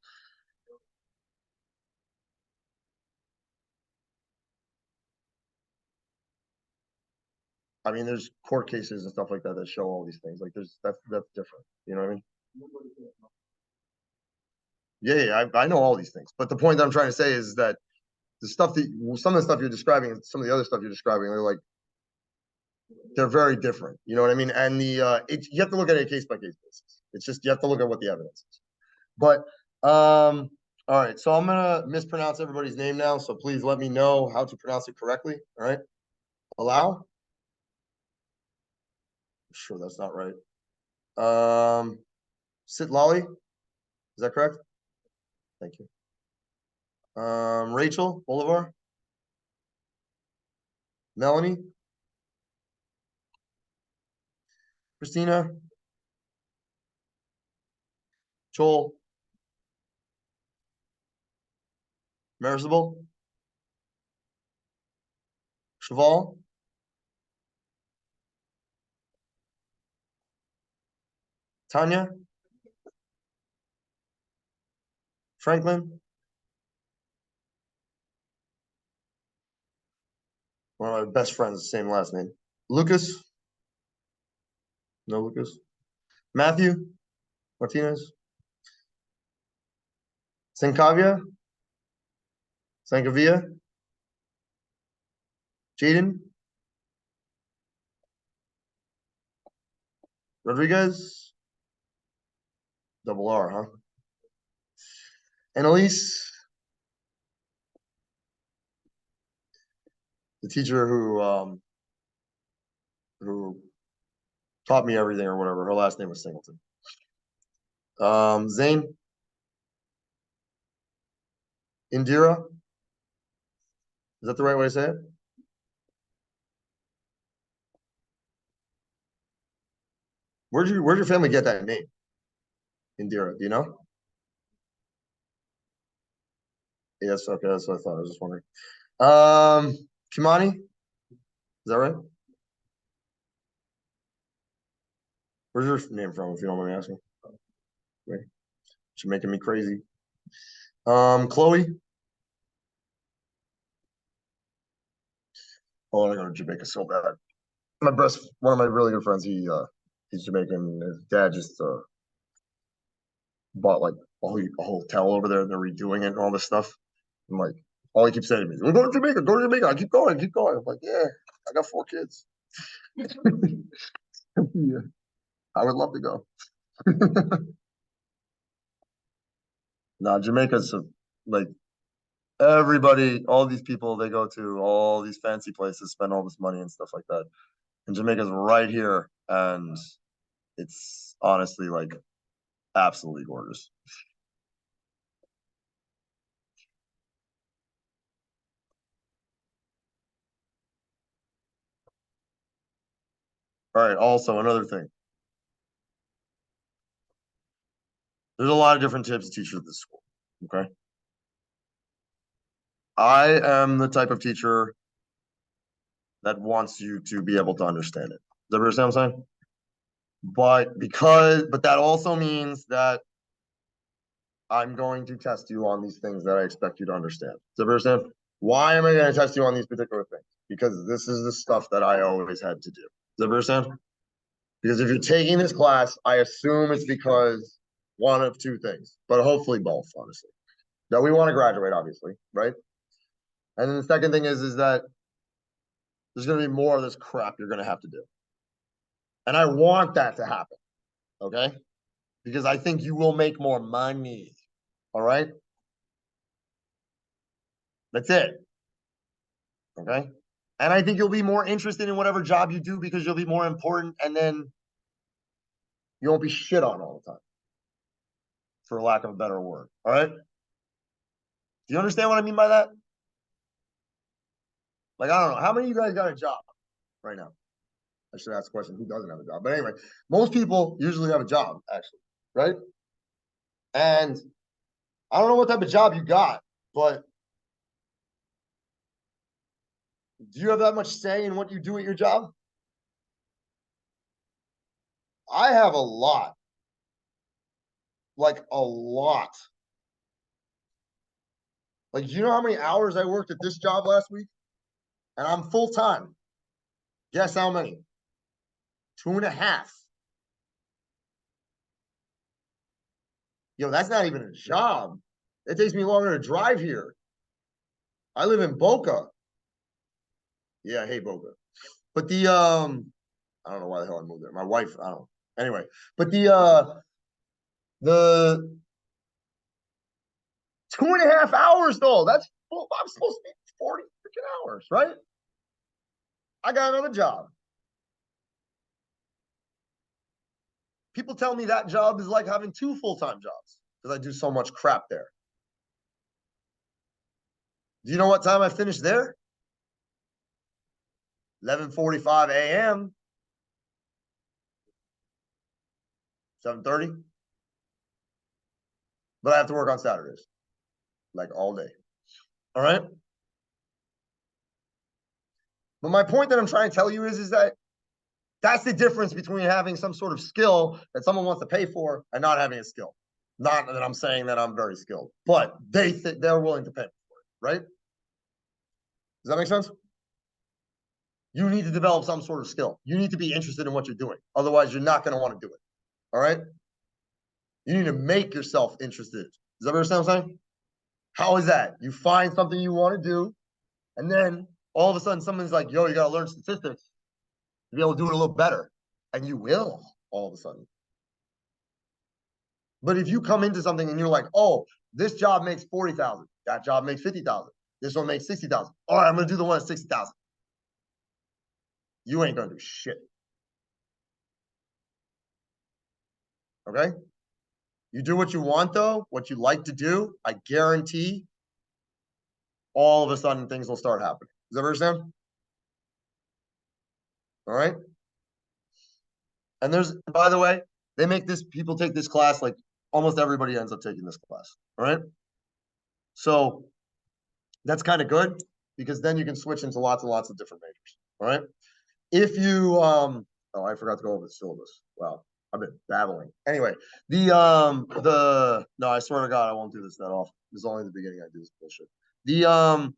I mean, there's court cases and stuff like that that show all these things. Like, that's different. You know what I mean? Yeah, yeah, I know all these things. But the point that I'm trying to say is that some of the stuff you're describing and some of the other stuff you're describing, they're very different. You know what I mean? And you have to look at it case by case basis. It's just you have to look at what the evidence is. But all right, so I'm gonna mispronounce everybody's name now. So please let me know how to pronounce it correctly. All right, allow. I'm sure that's not right. Sit Lolly. Is that correct? Thank you. Rachel Bolivar. Melanie. Christina. Joel. Marisable. Cheval. Tanya. Franklin. One of my best friends, same last name. Lucas. No Lucas. Matthew Martinez. Sankavia. Sankavia. Jaden. Rodriguez. Double R, huh? Annalise. The teacher who taught me everything or whatever. Her last name was Singleton. Zane. Indira. Is that the right way to say it? Where'd your family get that name? Indira. Do you know? Yes, okay, that's what I thought. I was just wondering. Kimani, is that right? Where's your name from, if you don't mind me asking? Wait, you're making me crazy. Chloe. Oh, I want to go to Jamaica so bad. One of my really good friends, he's Jamaican. His dad just bought like a hotel over there. They're redoing it and all this stuff. I'm like, all he keeps saying to me is, "We're going to Jamaica. Go to Jamaica." I keep going, keep going. I'm like, yeah, I got 4 kids. Yeah, I would love to go. Now, Jamaica's like everybody, all these people, they go to all these fancy places, spend all this money and stuff like that. And Jamaica's right here, and it's honestly like absolutely gorgeous. All right. Also, another thing. There's a lot of different types of teachers at this school. Okay. I am the type of teacher that wants you to be able to understand it. Does that understand what I'm saying? But that also means that I'm going to test you on these things that I expect you to understand. Does that understand? Why am I going to test you on these particular things? Because this is the stuff that I always had to do. Does that understand? Because if you're taking this class, I assume it's because one of two things, but hopefully both, honestly. That we want to graduate, obviously, right? And then the second thing is that there's going to be more of this crap you're going to have to do. And I want that to happen, okay? Because I think you will make more money, all right? That's it, okay? And I think you'll be more interested in whatever job you do because you'll be more important and then you won't be shit on all the time, for lack of a better word, all right? Do you understand what I mean by that? Like, I don't know. How many of you guys got a job right now? I should ask the question, who doesn't have a job? But anyway, most people usually have a job, actually, right? And I don't know what type of job you got, but do you have that much say in what you do at your job? I have a lot, like a lot. Like, do you know how many hours I worked at this job last week? And I'm full time. Guess how many? 2.5. Yo, that's not even a job. It takes me longer to drive here. I live in Boca. Yeah, I hate Boca. But I don't know why the hell I moved there. My wife, I don't know. Anyway, but the 2.5 hours though, that's full. I'm supposed to be 40 freaking hours, right? I got another job. People tell me that job is like having two full-time jobs because I do so much crap there. Do you know what time I finished there? 11:45 a.m. 7:30. But I have to work on Saturdays, like all day. All right. But my point that I'm trying to tell you is that that's the difference between having some sort of skill that someone wants to pay for and not having a skill. Not that I'm saying that I'm very skilled, but they're willing to pay for it, right? Does that make sense? You need to develop some sort of skill. You need to be interested in what you're doing. Otherwise, you're not going to want to do it. All right. You need to make yourself interested. Does that understand what I'm saying? How is that? You find something you want to do, and then all of a sudden someone's like, yo, you got to learn statistics to be able to do it a little better. And you will all of a sudden. But if you come into something and you're like, oh, this job makes 40,000, that job makes 50,000, this one makes 60,000. All right, I'm going to do the one at 60,000. You ain't going to do shit. Okay. You do what you want, though, what you like to do. I guarantee all of a sudden things will start happening. Does that understand? All right. And by the way, they make people take this class, like almost everybody ends up taking this class. All right. So that's kind of good because then you can switch into lots and lots of different majors. All right. If you, oh, I forgot to go over the syllabus. Wow. I've been babbling. Anyway, no, I swear to God, I won't do this that often. This is only the beginning. I do this bullshit. I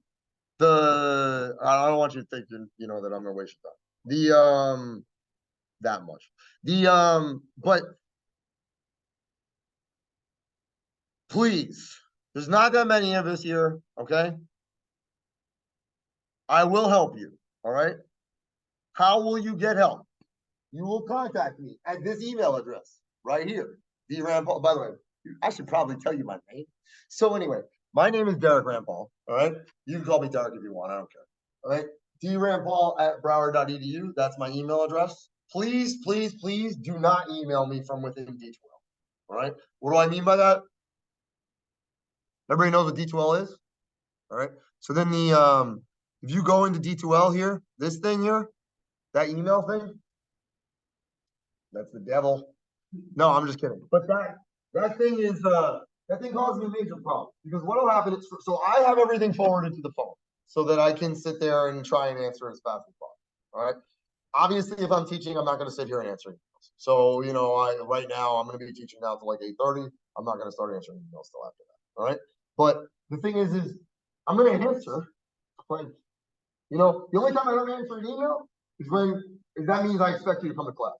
don't want you to think, that I'm gonna waste your time. That much. But please, there's not that many of us here, okay? I will help you, all right? How will you get help? You will contact me at this email address right here. D. Rampal. By the way, I should probably tell you my name. So anyway, my name is Derek Rampal. All right. You can call me Derek if you want. I don't care. All right. drampal@broward.edu. That's my email address. Please, please, please do not email me from within D12. All right. What do I mean by that? Everybody knows what D2L is. All right. So then if you go into D2L here, this thing here, that email thing, that's the devil. No, I'm just kidding. But That thing is that thing causes me a major problem because what'll happen is so I have everything forwarded to the phone so that I can sit there and try and answer as fast as possible. All right. Obviously, if I'm teaching, I'm not going to sit here and answer emails. So, right now I'm going to be teaching now till like 8:30. I'm not going to start answering emails till after that. All right. But the thing is I'm going to answer. Like, the only time I don't answer an email is that means I expect you to come to class.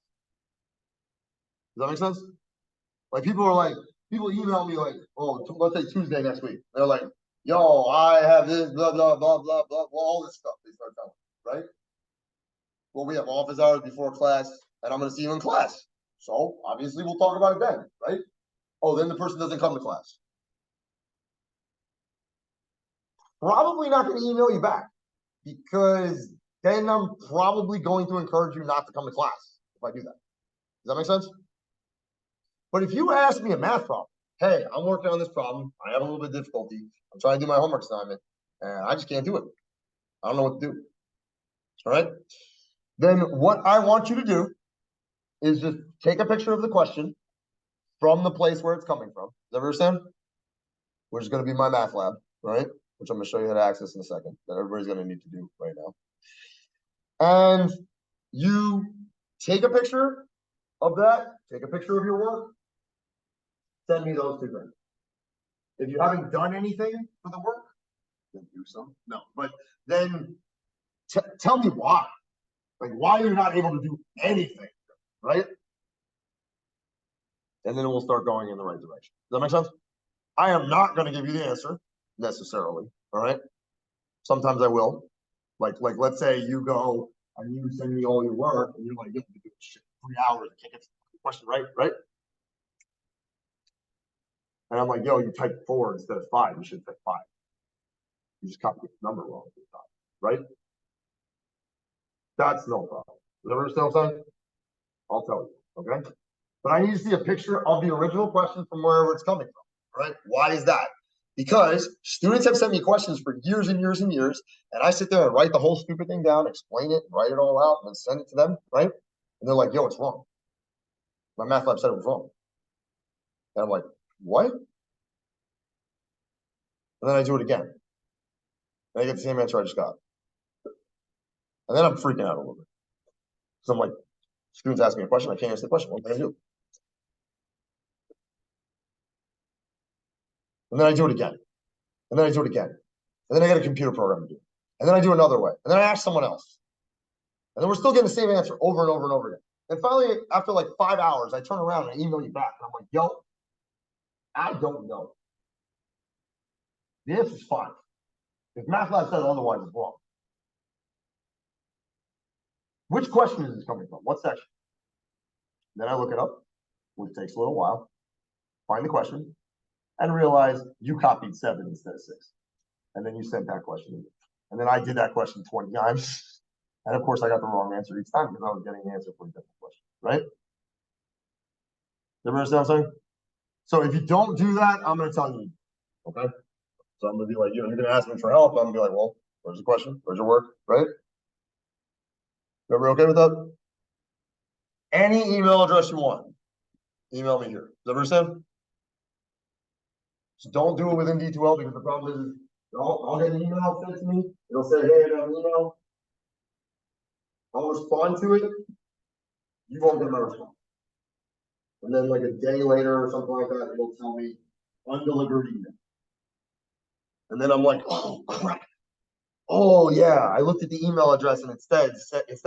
Does that make sense? Like people email me like, oh, let's say Tuesday next week. They're like, yo, I have this, blah, blah, blah, blah, blah, all this stuff. They start telling me, right? Well, we have office hours before class, and I'm going to see you in class. So obviously we'll talk about it then, right? Oh, then the person doesn't come to class. Probably not going to email you back because then I'm probably going to encourage you not to come to class if I do that. Does that make sense? But if you ask me a math problem, hey, I'm working on this problem. I have a little bit of difficulty. I'm trying to do my homework assignment, and I just can't do it. I don't know what to do. All right. Then what I want you to do is just take a picture of the question from the place where it's coming from. Does that understand? Which is going to be my math lab, right? Which I'm going to show you how to access in a second, that everybody's going to need to do right now. And you take a picture of that, take a picture of your work, send me those two things. If you haven't done anything for the work, then do some. No, but then tell me why. Like why you're not able to do anything, right? And then we'll start going in the right direction. Does that make sense? I am not going to give you the answer necessarily. All right. Sometimes I will. Like let's say you go and you send me all your work and you're like, you have to do shit 3 hours. I can't get the question right, right? And I'm like, yo, you typed 4 instead of 5. You should type 5. You just copied the number wrong at the top, right? That's no problem. You understand what I'm saying? I'll tell you, okay? But I need to see a picture of the original question from wherever it's coming from, right? Why is that? Because students have sent me questions for years and years and years, and I sit there and write the whole stupid thing down, explain it, write it all out, and then send it to them, right? And they're like, yo, it's wrong. My math lab said it was wrong. And I'm like, what? And then I do it again. And I get the same answer I just got. And then I'm freaking out a little bit. So I'm like, students ask me a question, I can't answer the question. What can I do? And then I do it again. And then I do it again. And then I get a computer program to do it. And then I do another way. And then I ask someone else. And then we're still getting the same answer over and over and over again. And finally, after like 5 hours, I turn around and I email you back. And I'm like, yo, I don't know. The answer's 5. If MathLab says otherwise, it's wrong. Which question is this coming from? What section? Then I look it up, which takes a little while, find the question, and realize you copied 7 instead of 6. And then you sent that question to me. And then I did that question 20 times. And of course, I got the wrong answer each time because I was getting the answer for a different question, right? You understand what I'm saying? So if you don't do that, I'm going to tell you, okay? So I'm going to be like, you're going to ask me for help. I'm going to be like, well, where's the question? Where's your work, right? Everybody okay with that? Any email address you want, email me here. Does that understand? So don't do it within D2L because the problem is I'll get an email sent to me. It'll say, hey, I got an email. I'll respond to it. You won't get my response. And then like a day later or something like that, it'll tell me undelivered email. And then I'm like, oh crap. Oh yeah, I looked at the email address and instead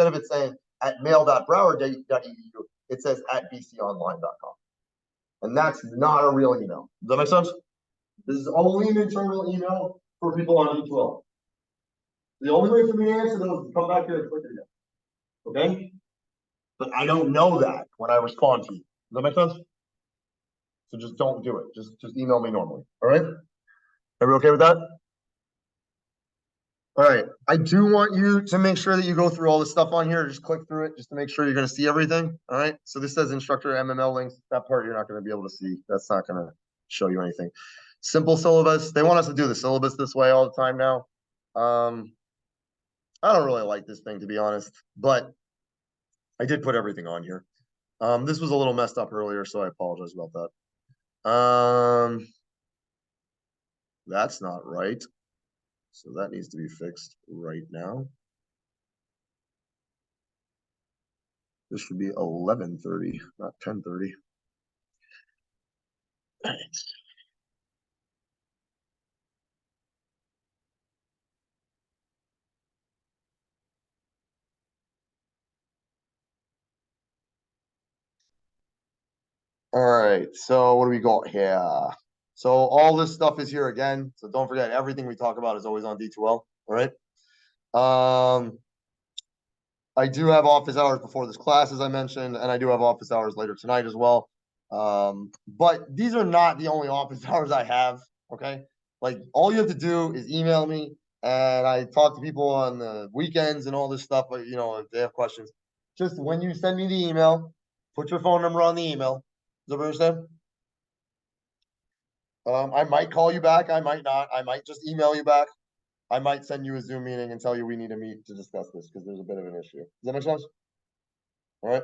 of it saying at mail.broward.edu, it says at bconline.com. And that's not a real email. Does that make sense? This is only an internal email for people on D2L. The only way for me to answer those is come back here and click it again. Okay? But I don't know that when I respond to you. Does that make sense? So just don't do it. Just email me normally. All right? Everybody okay with that? All right. I do want you to make sure that you go through all the stuff on here. Just click through it just to make sure you're going to see everything. All right. So this says instructor MML links. That part you're not going to be able to see. That's not going to show you anything. Simple syllabus. They want us to do the syllabus this way all the time now. I don't really like this thing, to be honest, but I did put everything on here. This was a little messed up earlier, so I apologize about that. That's not right. So that needs to be fixed right now. This should be 11:30, not 10:30. All right, so what do we got here? So all this stuff is here again. So don't forget, everything we talk about is always on D2L. All right. I do have office hours before this class, as I mentioned, and I do have office hours later tonight as well. But these are not the only office hours I have. Okay. Like all you have to do is email me, and I talk to people on the weekends and all this stuff. But if they have questions, just when you send me the email, put your phone number on the email. Does everybody understand? I might call you back. I might not. I might just email you back. I might send you a Zoom meeting and tell you we need to meet to discuss this because there's a bit of an issue. Does that make sense? All right.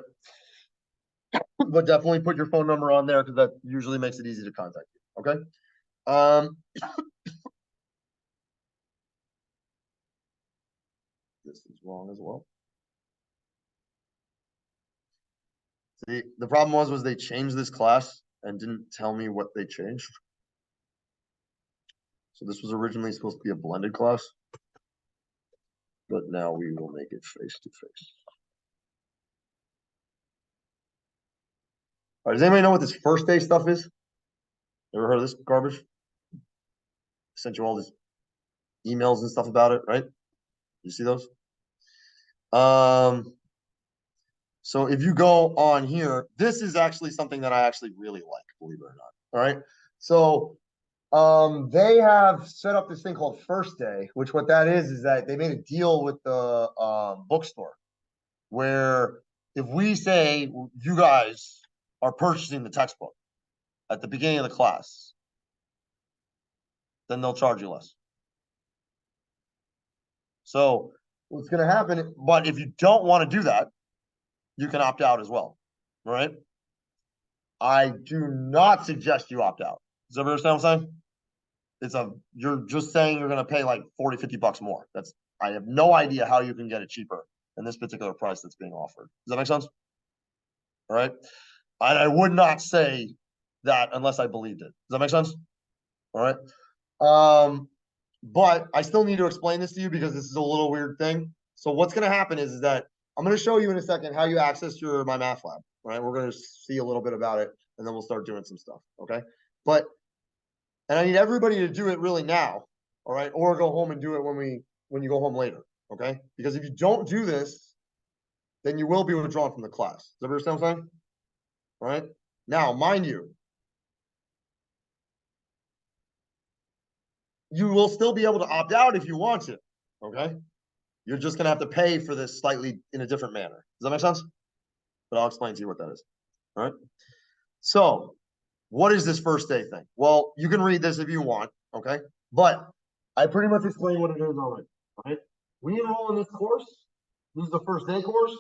But definitely put your phone number on there because that usually makes it easy to contact you. Okay. Um, this is wrong as well. See, the problem was they changed this class and didn't tell me what they changed. So this was originally supposed to be a blended class, but now we will make it face to face. All right, does anybody know what this first day stuff is? Ever heard of this garbage? I sent you all these emails and stuff about it, right? You see those? So if you go on here, this is actually something that I actually really like, believe it or not. All right. So they have set up this thing called First Day, which what that is that they made a deal with the bookstore where if we say you guys are purchasing the textbook at the beginning of the class, then they'll charge you less. So what's going to happen, but if you don't want to do that, you can opt out as well. All right. I do not suggest you opt out. Does everybody understand what I'm saying? You're just saying you're going to pay like 40, 50 bucks more. I have no idea how you can get it cheaper than this particular price that's being offered. Does that make sense? All right. And I would not say that unless I believed it. Does that make sense? All right. But I still need to explain this to you because this is a little weird thing. So what's going to happen is that I'm going to show you in a second how you access my math lab. All right. We're going to see a little bit about it and then we'll start doing some stuff. Okay. And I need everybody to do it really now. All right. Or go home and do it when you go home later. Okay. Because if you don't do this, then you will be withdrawn from the class. Does that understand what I'm saying? All right. Now, mind you, you will still be able to opt out if you want to. Okay. You're just going to have to pay for this slightly in a different manner. Does that make sense? But I'll explain to you what that is. All right. So, what is this first day thing? Well, you can read this if you want. Okay. But I pretty much explained what it is already. Right. We enroll in this course. This is the first day course,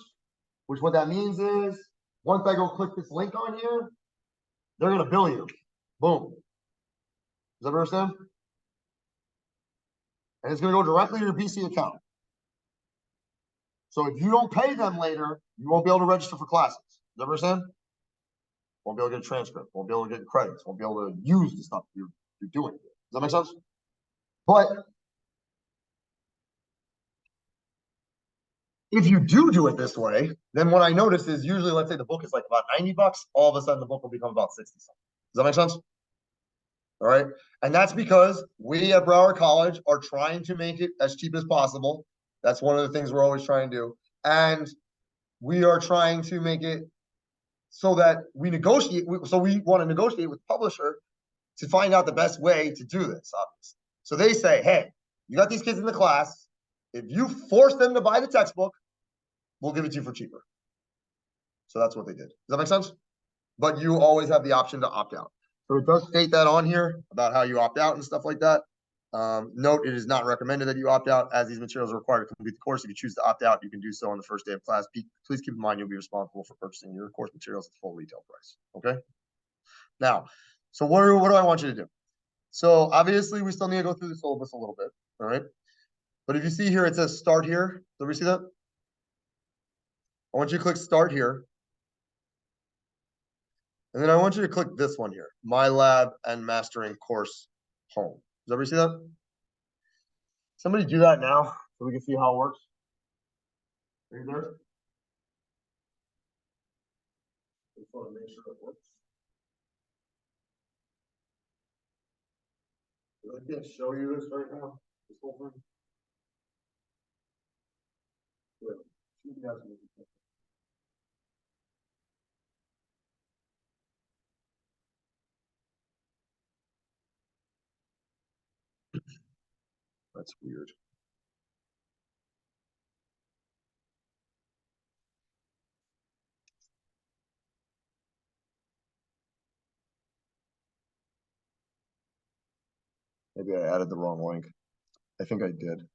which what that means is once I go click this link on here, they're going to bill you. Boom. Does that understand? And it's going to go directly to your BC account. So if you don't pay them later, you won't be able to register for classes. Does that understand? Won't be able to get a transcript. Won't be able to get credits. Won't be able to use the stuff you're doing. Does that make sense? But if you do it this way, then what I notice is usually, let's say the book is like about 90 bucks, all of a sudden the book will become about 60 something. Does that make sense? All right. And that's because we at Broward College are trying to make it as cheap as possible. That's one of the things we're always trying to do. And we are trying to make it so that we negotiate. So we want to negotiate with the publisher to find out the best way to do this, obviously. So they say, hey, you got these kids in the class. If you force them to buy the textbook, we'll give it to you for cheaper. So that's what they did. Does that make sense? But you always have the option to opt out. So it does state that on here about how you opt out and stuff like that. Note, it is not recommended that you opt out as these materials are required to complete the course. If you choose to opt out, you can do so on the first day of class. Please keep in mind you'll be responsible for purchasing your course materials at full retail price. Okay. Now, So what do I want you to do? So obviously we still need to go through the syllabus a little bit, all right? But if you see here, it says start here. Do we see that? I want you to click start here. And then I want you to click this one here, My Lab and Mastering Course Home. Does everybody see that? Somebody do that now so we can see how it works. Are you there? Just want to make sure it works. I can't show you this right now. This whole thing. That's weird. Maybe I added the wrong link. I think I did.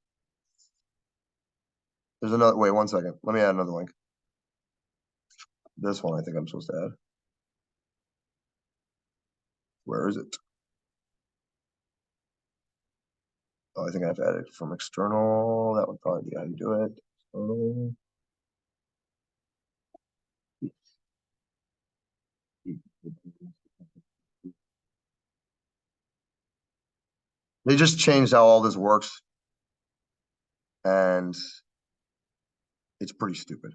There's another, wait, 1 second. Let me add another link. This one I think I'm supposed to add. Where is it? Oh, I think I have to add it from external. That would probably be how you do it. External. They just changed how all this works. And it's pretty stupid.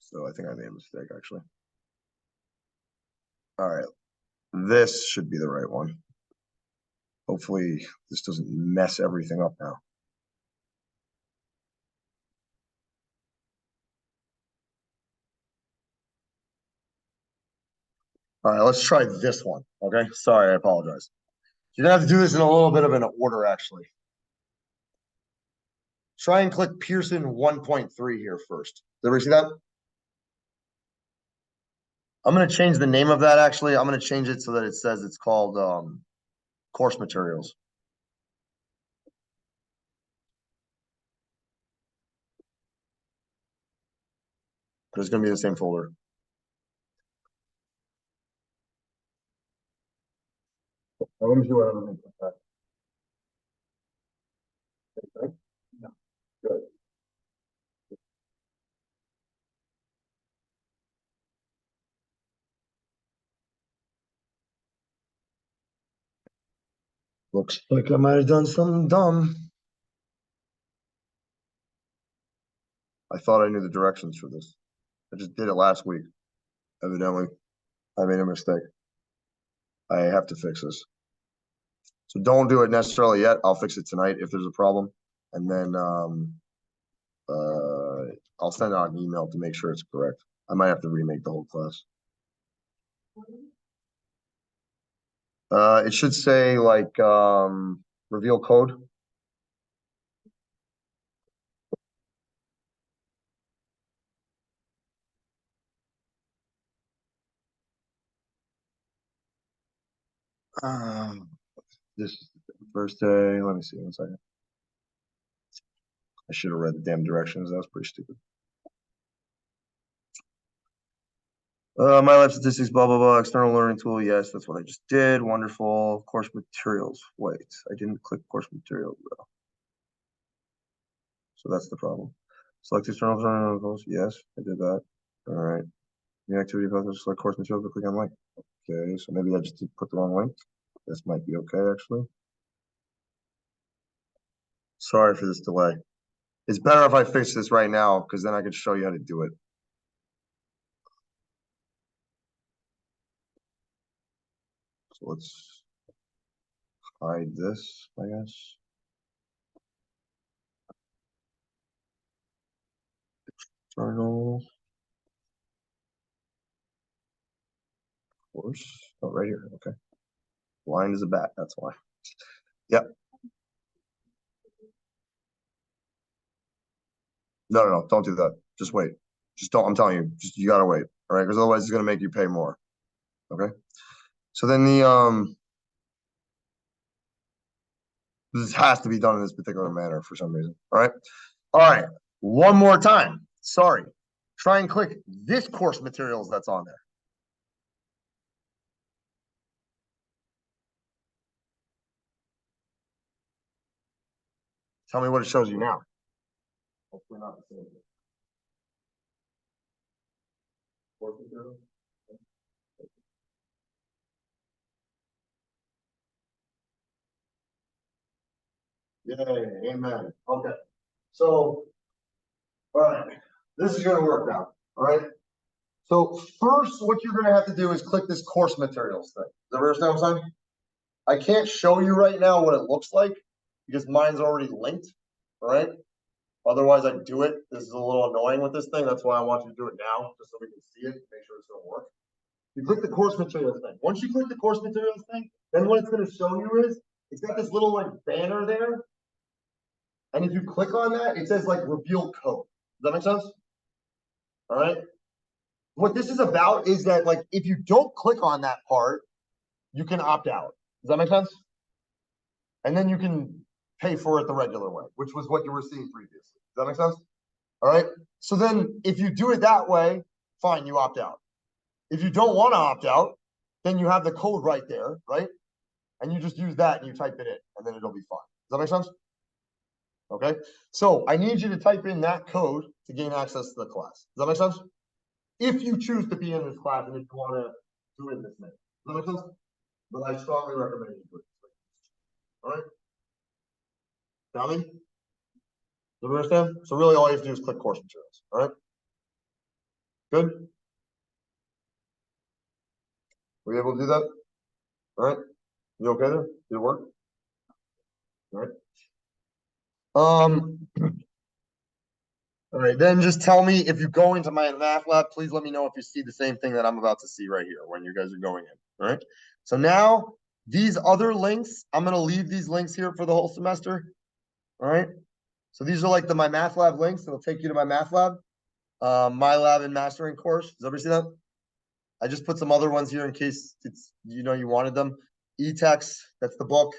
So I think I made a mistake actually. All right. This should be the right one. Hopefully this doesn't mess everything up now. All right, let's try this one. Okay. Sorry, I apologize. You're gonna have to do this in a little bit of an order, actually. Try and click Pearson 1.3 here first. Did everybody see that? I'm gonna change the name of that actually. I'm gonna change it so that it says it's called course materials. But it's gonna be the same folder. Let me see what other things like that. No. Good. Looks like I might have done something dumb. I thought I knew the directions for this. I just did it last week. Evidently, I made a mistake. I have to fix this. So don't do it necessarily yet. I'll fix it tonight if there's a problem. And then I'll send out an email to make sure it's correct. I might have to remake the whole class. It should say like reveal code. This is the first day. Let me see 1 second. I should have read the damn directions. That was pretty stupid. My lab statistics, blah, blah, blah, external learning tool. Yes, that's what I just did. Wonderful. Course materials. Wait, I didn't click course materials though. So that's the problem. Select external learning tools. Yes, I did that. All right. New activity path, select course materials, click on link. Okay, so maybe I just did put the wrong link. This might be okay, actually. Sorry for this delay. It's better if I fix this right now because then I can show you how to do it. So let's hide this, I guess. External course. Oh, right here. Okay. Blind as a bat. That's why. Yep. No. Don't do that. Just wait. Just don't. I'm telling you. Just you gotta wait. All right, because otherwise it's gonna make you pay more. Okay. So then this has to be done in this particular manner for some reason. All right. All right. One more time. Sorry. try and click this course materials that's on there. Tell me what it shows you now. Hopefully not the same. Course materials. Yay, amen. Okay. So, all right, this is gonna work now. All right. So first, what you're gonna have to do is click this course materials thing. Does that understand what I'm saying? I can't show you right now what it looks like because mine's already linked. All right. Otherwise, I'd do it. This is a little annoying with this thing. That's why I want you to do it now, just so we can see it, make sure it's gonna work. You click the course materials thing. Once you click the course materials thing, then what it's gonna show you is it's got this little like banner there. And if you click on that, it says like reveal code. Does that make sense? All right. What this is about is that like if you don't click on that part, you can opt out. Does that make sense? And then you can pay for it the regular way, which was what you were seeing previously. Does that make sense? All right. So then if you do it that way, fine, you opt out. If you don't want to opt out, then you have the code right there, right? And you just use that and you type it in, and then it'll be fine. Does that make sense? Okay. So I need you to type in that code to gain access to the class. Does that make sense? If you choose to be in this class and if you want to do it this way. Does that make sense? But I strongly recommend you do it. All right. Got me? Do you understand? So really all you have to do is click course materials. All right. Good. Were you able to do that? All right. You okay there? Did it work? All right. All right, then just tell me if you go into my math lab, please let me know if you see the same thing that I'm about to see right here when you guys are going in. All right. So now these other links, I'm going to leave these links here for the whole semester. All right. So these are like my math lab links. It'll take you to my math lab, my lab and mastering course. Does everybody see that? I just put some other ones here in case it's, you know, you wanted them. E-Tex, that's the book,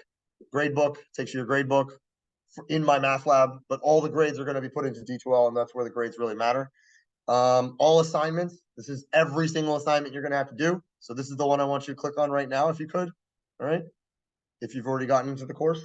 grade book, takes you your grade book in my math lab, but all the grades are going to be put into D2L, and that's where the grades really matter. All assignments, this is every single assignment you're going to have to do. So this is the one I want you to click on right now if you could. All right. If you've already gotten into the course.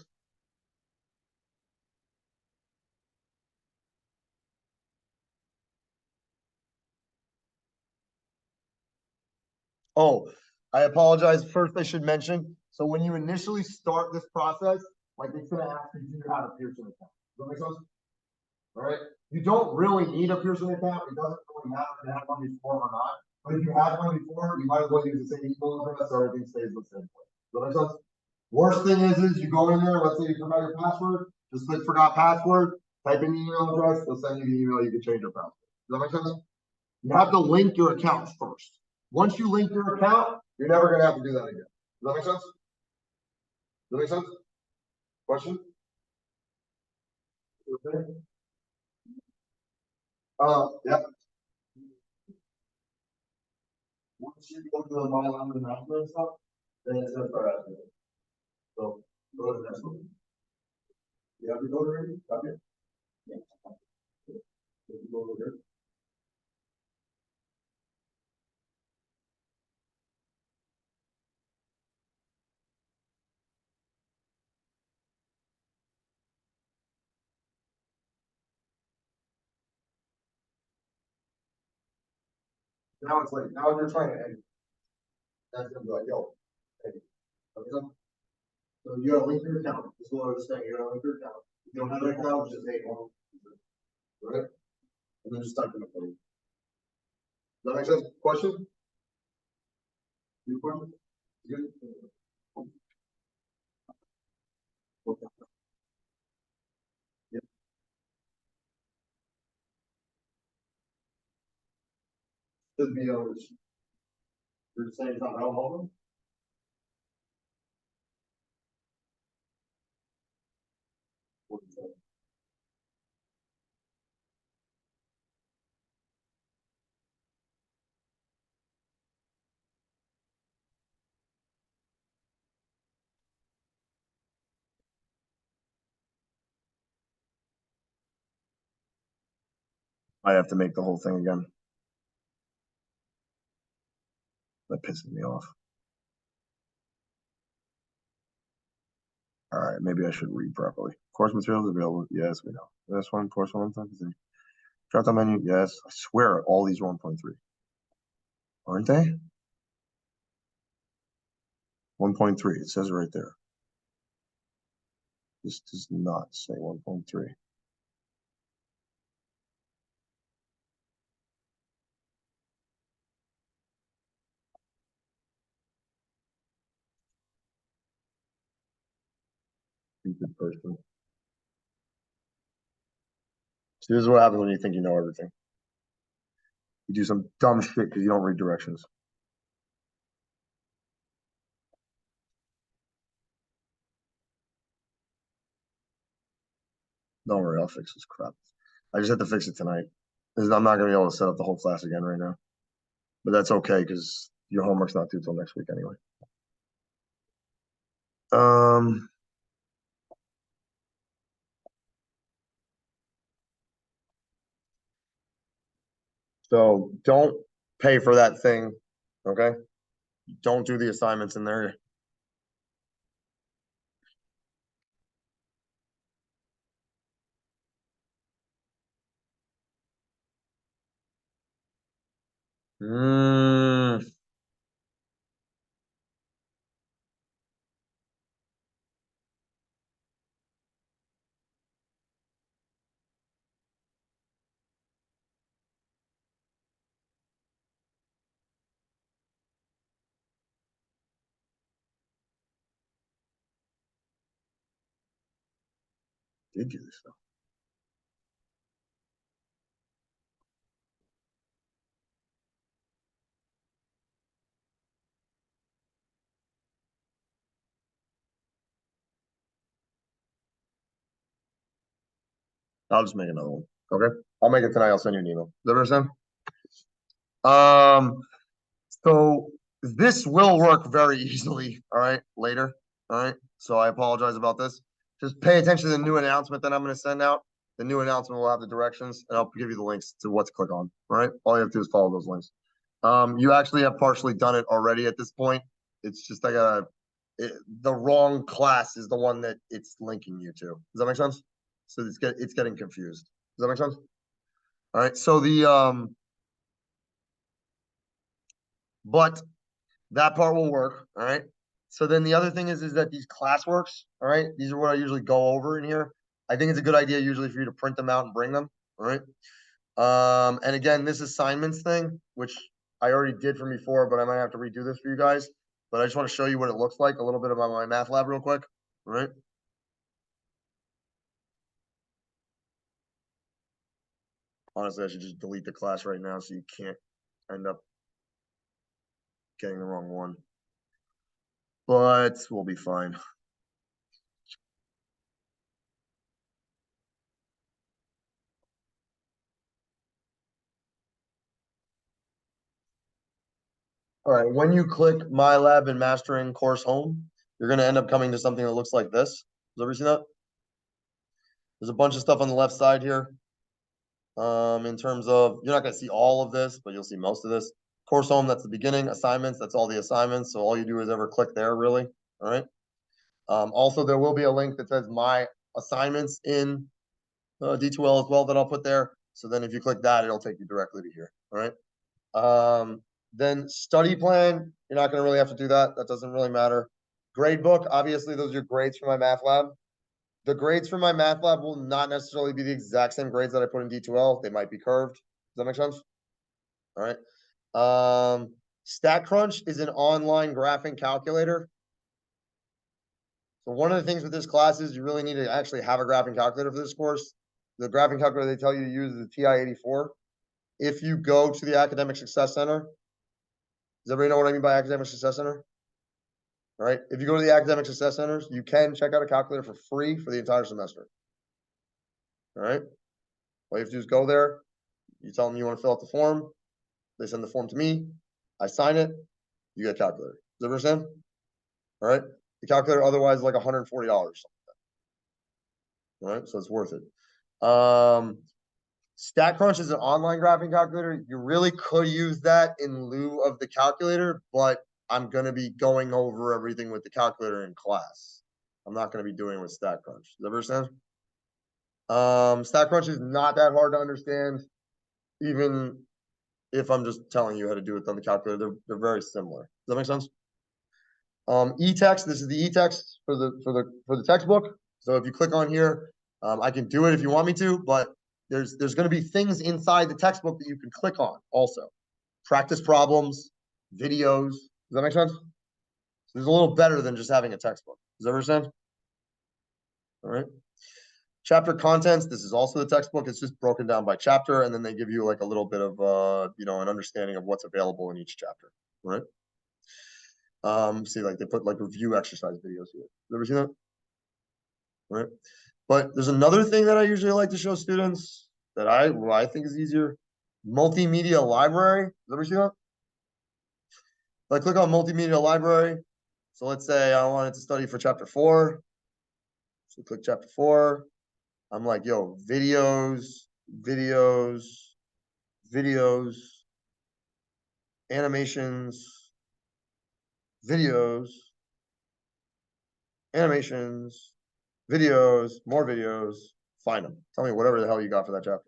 Oh, I apologize. First, I should mention, so when you initially start this process, like it's going to ask you, do you have a Pearson account? Does that make sense? All right. You don't really need a Pearson account. It doesn't really matter if you have one before or not. But if you had one before, you might as well use the same email address so everything stays the same way. Does that make sense? Worst thing is you go in there, let's say you forgot your password, just click forgot password, type in the email address, they'll send you the email, you can change your password. Does that make sense? You have to link your accounts first. Once you link your account, you're never gonna have to do that again. Does that make sense? Does that make sense? Question? Okay. Yeah. Once you go to the MyLab and Master stuff, then it's gonna start asking you. So go to the next one. You have to go to it, okay? Yeah. If you go over here. Now it's like, now you're trying to edit. That's gonna be like, yo, edit. Okay, so you gotta link your account. This is what I was saying. You gotta link your account. If you don't have an account, just say one. Right? And then just type in the code. Does that make sense? Question? Your question? Good? Okay. Yeah. Should be over. You're saying it's not available? What is that? I have to make the whole thing again. That pisses me off. All right, maybe I should read properly. Course materials available. Yes, we know. This one, course 1. Drop down menu. Yes, I swear all these are 1.3. Aren't they? 1.3. It says it right there. This does not say 1.3. Stupid person. See, this is what happens when you think you know everything. You do some dumb shit because you don't read directions. Don't worry, I'll fix this crap. I just have to fix it tonight. I'm not gonna be able to set up the whole class again right now. But that's okay because your homework's not due till next week anyway. So don't pay for that thing, okay? Don't do the assignments in there. Mm, did you this stuff? I'll just make another one. Okay. I'll make it tonight. I'll send you an email. Does that understand? So this will work very easily, all right, later. All right. So I apologize about this. Just pay attention to the new announcement that I'm going to send out. The new announcement will have the directions and I'll give you the links to what to click on. All right. All you have to do is follow those links. You actually have partially done it already at this point. It's just like the wrong class is the one that it's linking you to. Does that make sense? So it's getting confused. Does that make sense? All right. So but that part will work. All right. So then the other thing is that these classworks, all right, these are what I usually go over in here. I think it's a good idea usually for you to print them out and bring them. All right. And again, this assignments thing, which I already did from before, but I might have to redo this for you guys. But I just want to show you what it looks like, a little bit about my math lab real quick. All right. Honestly, I should just delete the class right now so you can't end up getting the wrong one. But we'll be fine. All right, when you click My Lab and Mastering Course Home, you're going to end up coming to something that looks like this. Has everybody seen that? There's a bunch of stuff on the left side here. In terms of, you're not going to see all of this, but you'll see most of this. Course Home, that's the beginning. Assignments, that's all the assignments. So all you do is ever click there, really. All right. Also, there will be a link that says My Assignments in D2L as well that I'll put there. So then if you click that, it'll take you directly to here. All right. Then study plan, you're not going to really have to do that. That doesn't really matter. Grade book, obviously, those are your grades for my math lab. The grades for my math lab will not necessarily be the exact same grades that I put in D2L. They might be curved. Does that make sense? All right. StatCrunch is an online graphing calculator. So one of the things with this class is you really need to actually have a graphing calculator for this course. The graphing calculator they tell you to use is the TI-84. If you go to the Academic Success Center, does everybody know what I mean by Academic Success Center? All right. If you go to the Academic Success Centers, you can check out a calculator for free for the entire semester. All right. All you have to do is go there. You tell them you want to fill out the form. They send the form to me. I sign it. You get a calculator. Does that understand? All right. The calculator otherwise is like $140. All right. So it's worth it. StatCrunch is an online graphing calculator. You really could use that in lieu of the calculator, but I'm going to be going over everything with the calculator in class. I'm not going to be doing it with StatCrunch. Does that make sense? StatCrunch is not that hard to understand, even if I'm just telling you how to do it on the calculator. They're very similar. Does that make sense? eText, this is the eText for the textbook. So if you click on here, I can do it if you want me to, but there's going to be things inside the textbook that you can click on also. Practice problems, videos. Does that make sense? So there's a little better than just having a textbook. Does that make sense? All right. Chapter contents. This is also the textbook. It's just broken down by chapter, and then they give you like a little bit of an understanding of what's available in each chapter. Right. See, like they put like review exercise videos here. You ever seen that? Right. But there's another thing that I usually like to show students that I think is easier. Multimedia library. You ever see that? If I click on multimedia library, so let's say I wanted to study for chapter 4. So click chapter 4. I'm like, yo, videos, animations, videos, animations, videos, more videos, find them. Tell me whatever the hell you got for that chapter.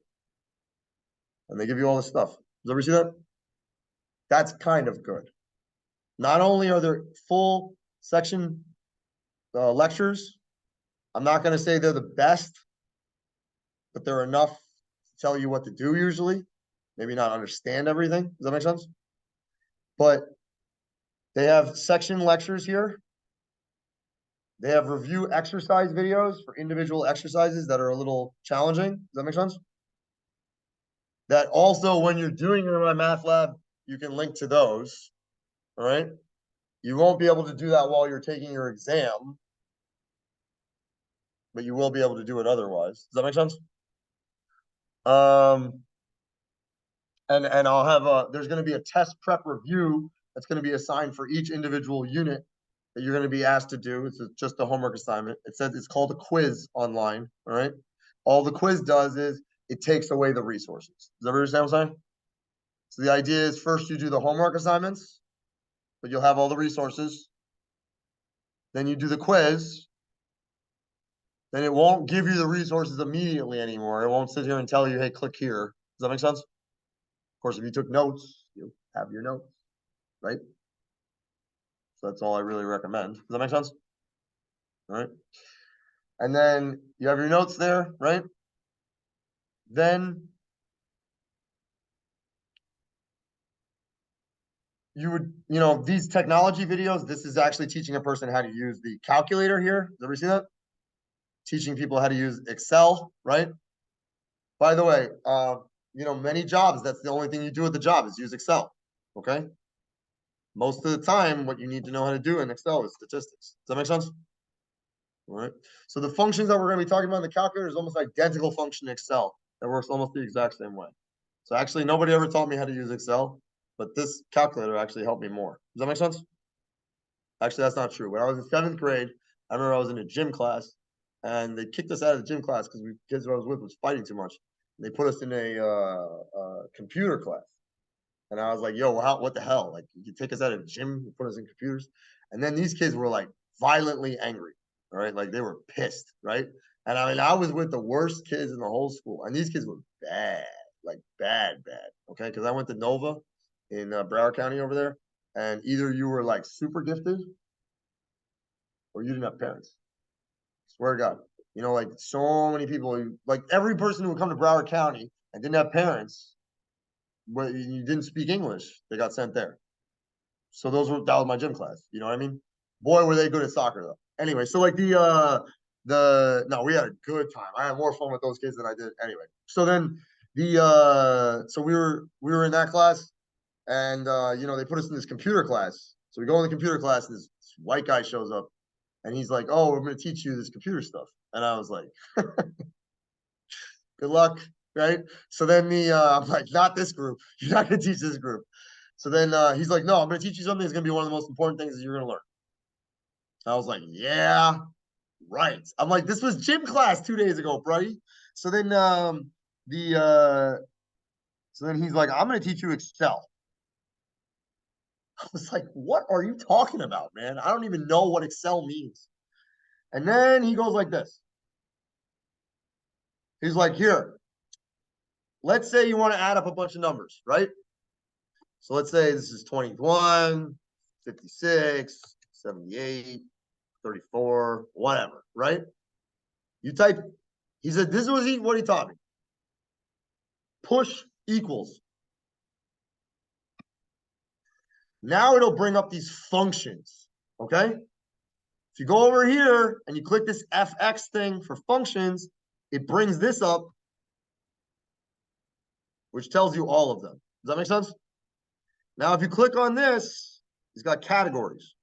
And they give you all this stuff. Does everybody see that? That's kind of good. Not only are there full section lectures, I'm not going to say they're the best, but they're enough to tell you what to do usually. Maybe not understand everything. Does that make sense? But they have section lectures here. They have review exercise videos for individual exercises that are a little challenging. Does that make sense? That also, when you're doing it in my math lab, you can link to those. All right. You won't be able to do that while you're taking your exam, but you will be able to do it otherwise. Does that make sense? And I'll have there's going to be a test prep review that's going to be assigned for each individual unit that you're going to be asked to do. It's just a homework assignment. It says it's called a quiz online. All right. All the quiz does is it takes away the resources. Does everybody understand what I'm saying? So the idea is first you do the homework assignments, but you'll have all the resources. Then you do the quiz. Then it won't give you the resources immediately anymore. It won't sit here and tell you, hey, click here. Does that make sense? Of course, if you took notes, you have your notes, right? So that's all I really recommend. Does that make sense? All right. And then you have your notes there, right? Then you would, these technology videos, this is actually teaching a person how to use the calculator here. Does everybody see that? Teaching people how to use Excel, right? By the way, many jobs, that's the only thing you do at the job is use Excel, okay? Most of the time, what you need to know how to do in Excel is statistics. Does that make sense? All right. So the functions that we're going to be talking about in the calculator is almost identical function in Excel that works almost the exact same way. So actually, nobody ever taught me how to use Excel, but this calculator actually helped me more. Does that make sense? Actually, that's not true. When I was in 7th grade, I remember I was in a gym class, and they kicked us out of the gym class because kids I was with was fighting too much. And they put us in a computer class. And I was like, yo, what the hell? Like, you take us out of the gym and put us in computers? And then these kids were like violently angry, right? Like they were pissed, right? And I mean, I was with the worst kids in the whole school. And these kids were bad, like bad, okay? Because I went to Nova in Broward County over there. And either you were like super gifted or you didn't have parents. Swear to God. Like so many people, like every person who would come to Broward County and didn't have parents, but you didn't speak English, they got sent there. So that was my gym class. You know what I mean? Boy, were they good at soccer though. Anyway, so like we had a good time. I had more fun with those kids than I did anyway. So then so we were in that class, and they put us in this computer class. So we go in the computer class, and this white guy shows up, and he's like, "Oh, we're going to teach you this computer stuff." And I was like, "Good luck." Right. So then I'm like, "Not this group. You're not going to teach this group." So then he's like, "No, I'm going to teach you something that's going to be one of the most important things that you're going to learn." I was like, "Yeah, right." I'm like, "This was gym class 2 days ago, buddy." So then so then he's like, I'm gonna teach you Excel. I was like, what are you talking about, man? I don't even know what Excel means. And then he goes like this. He's like, here, let's say you want to add up a bunch of numbers, right? So let's say this is 21, 56, 78, 34, whatever, right? You type, he said, this was what he taught me. Push equals. Now it'll bring up these functions, okay? If you go over here and you click this FX thing for functions, it brings this up, which tells you all of them. Does that make sense? Now, if you click on this, it's got categories.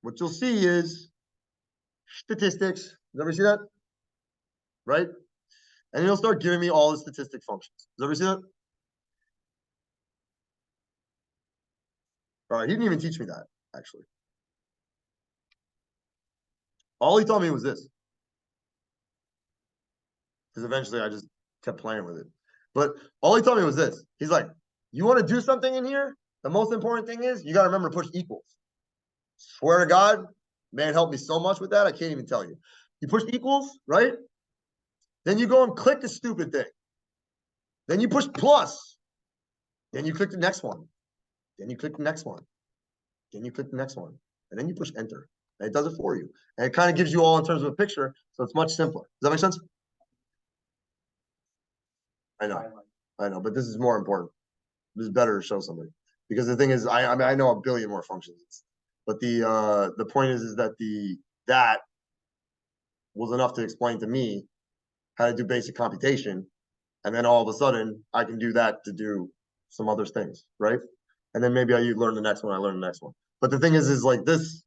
What you'll see is statistics. Does everybody see that? Right? And it'll start giving me all the statistic functions. Does everybody see that? All right, he didn't even teach me that, actually. All he taught me was this. Because eventually I just kept playing with it. But all he taught me was this. He's like, you want to do something in here? The most important thing is you got to remember to push equals. Swear to God, man helped me so much with that. I can't even tell you. You push equals, right? Then you go and click the stupid thing. Then you push plus. Then you click the next one. Then you click the next one. Then you click the next one. And then you push enter. And it does it for you. And it kind of gives you all in terms of a picture. So it's much simpler. Does that make sense? I know. But this is more important. This is better to show somebody. Because the thing is, I mean, I know a billion more functions. But the point is that that was enough to explain to me how to do basic computation. And then all of a sudden, I can do that to do some other things, right? And then maybe I learn the next one, I learn the next one. But the thing is like this,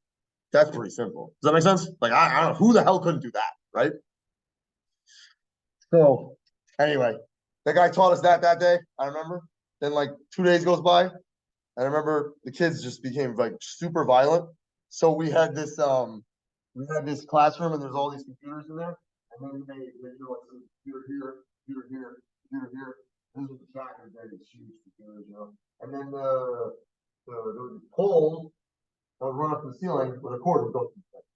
that's pretty simple. Does that make sense? Like, I don't know who the hell couldn't do that, right? So anyway, the guy taught us that day, I remember. Then like 2 days goes by, and I remember the kids just became like super violent. So we had this classroom and there's all these computers in there. And then they do like computer here, computer here, computer here. This is the tracker that is huge computers, you know. And then the poles that would run up to the ceiling with a cord would go through the thing.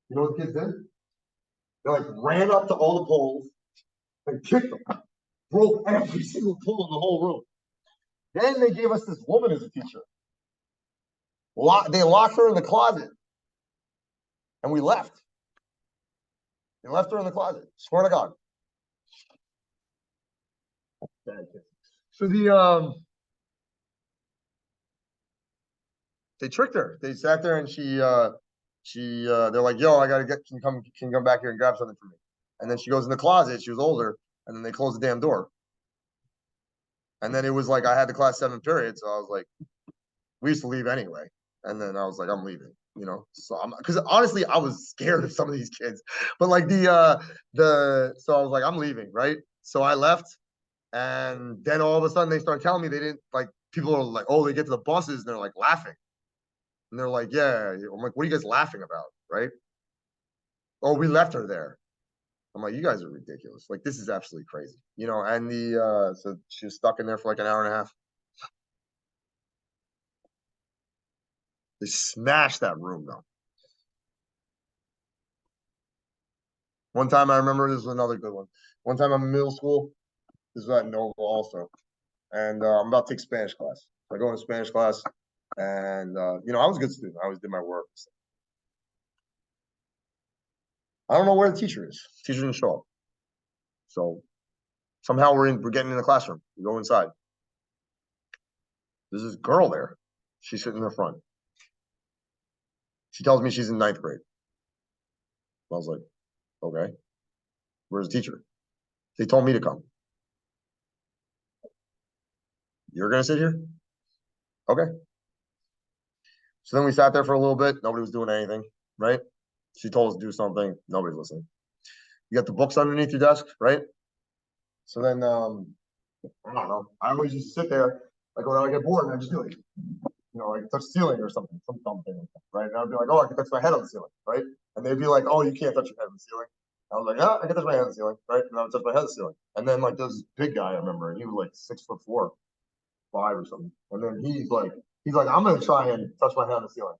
You know what the kids did? They like ran up to all the poles and kicked them, broke every single pole in the whole room. Then they gave us this woman as a teacher. They locked her in the closet, and we left. They left her in the closet. Swear to God. So they tricked her. They sat there and they're like, yo, I gotta can you come back here and grab something for me. And then she goes in the closet, she was older, and then they closed the damn door. And then it was like I had the class 7 period, so I was like, we used to leave anyway. And then I was like, I'm leaving, you know. So because honestly, I was scared of some of these kids. But like so I was like, I'm leaving, right? So I left, and then all of a sudden they start telling me they didn't like people are like, oh, they get to the buses and they're like laughing. And they're like, yeah. I'm like, what are you guys laughing about? Right? Oh, we left her there. I'm like, you guys are ridiculous. Like, this is absolutely crazy. You know, and so she was stuck in there for like an hour and a half. They smashed that room though. One time I remember this was another good one. One time I'm in middle school. This was at Nova also. And I'm about to take Spanish class. I go into Spanish class and you know, I was a good student. I always did my work. I don't know where the teacher is. The teacher didn't show up. So somehow we're getting in the classroom. We go inside. There's this girl there. She's sitting in the front. She tells me she's in 9th grade. I was like, okay, where's the teacher? They told me to come. You're gonna sit here? Okay. So then we sat there for a little bit. Nobody was doing anything, right? She told us to do something. Nobody's listening. You got the books underneath your desk, right? So then, I don't know. I always used to sit there, like when I get bored, and I just do it. You know, like touch the ceiling or something, some dumb thing like that, right? And I'd be like, oh, I can touch my head on the ceiling, right? And they'd be like, oh, you can't touch your head on the ceiling. I was like, yeah, I can touch my head on the ceiling, right? And I would touch my head on the ceiling. And then like this big guy, I remember, and he was like 6'4", 5 or something. And then he's like, I'm gonna try and touch my head on the ceiling.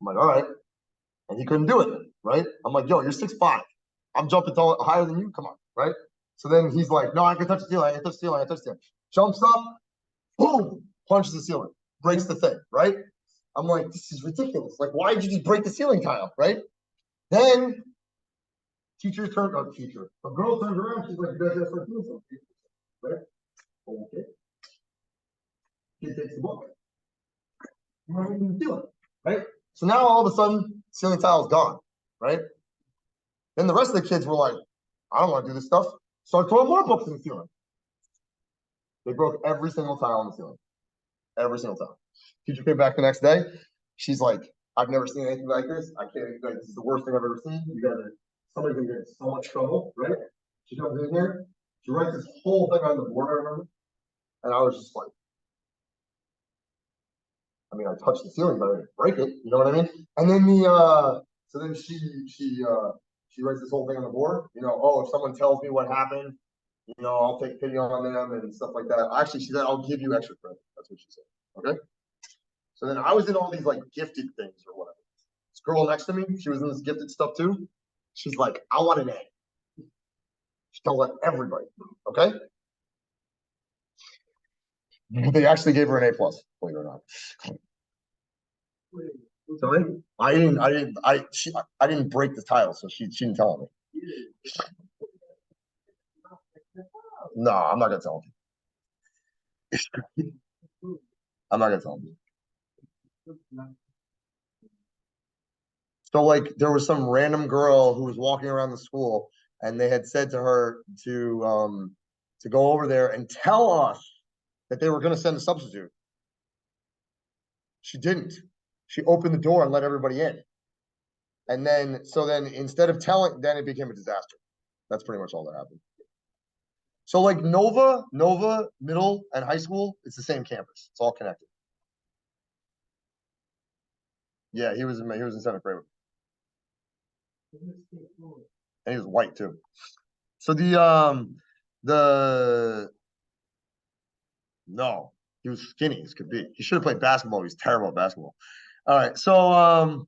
I'm like, all right. And he couldn't do it, right? I'm like, yo, you're 6'5". I'm jumping higher than you. Come on, right? So then he's like, no, I can touch the ceiling. I can touch the ceiling. I can touch the ceiling. Jumps up, boom, punches the ceiling, breaks the thing, right? I'm like, this is ridiculous. Like, why did you just break the ceiling tile, right? Then a girl turns around. She's like, you guys gotta start doing something, right? Okay. Kid takes the book. Right? So now all of a sudden, ceiling tile is gone, right? Then the rest of the kids were like, I don't want to do this stuff. Start throwing more books in the ceiling. They broke every single tile on the ceiling. Every single tile. Teacher came back the next day. She's like, I've never seen anything like this. I can't, like, this is the worst thing I've ever seen. You guys are, somebody's gonna get in so much trouble, right? She comes in here, she writes this whole thing on the board, I remember. And I was just like, I mean, I touched the ceiling, but I didn't break it. You know what I mean? And then so then she writes this whole thing on the board. You know, oh, if someone tells me what happened, you know, I'll take pity on them and stuff like that. Actually, she said, I'll give you extra credit. That's what she said. Okay. So then I was in all these like gifted things or whatever. This girl next to me, she was in this gifted stuff too. She's like, I want an A. She tells that everybody. Okay. They actually gave her an A plus, believe it or not. Sorry? I didn't break the title, so she didn't tell me. No, I'm not gonna tell him. I'm not gonna tell him. So like there was some random girl who was walking around the school and they had said to her to go over there and tell us that they were gonna send a substitute. She didn't. She opened the door and let everybody in. And then so then instead of telling, then it became a disaster. That's pretty much all that happened. So like Nova Middle and High School, it's the same campus. It's all connected. Yeah, he was in seventh grade, and he was white too. So the no, he was skinny as could be. He should have played basketball. He was terrible at basketball. All right, so all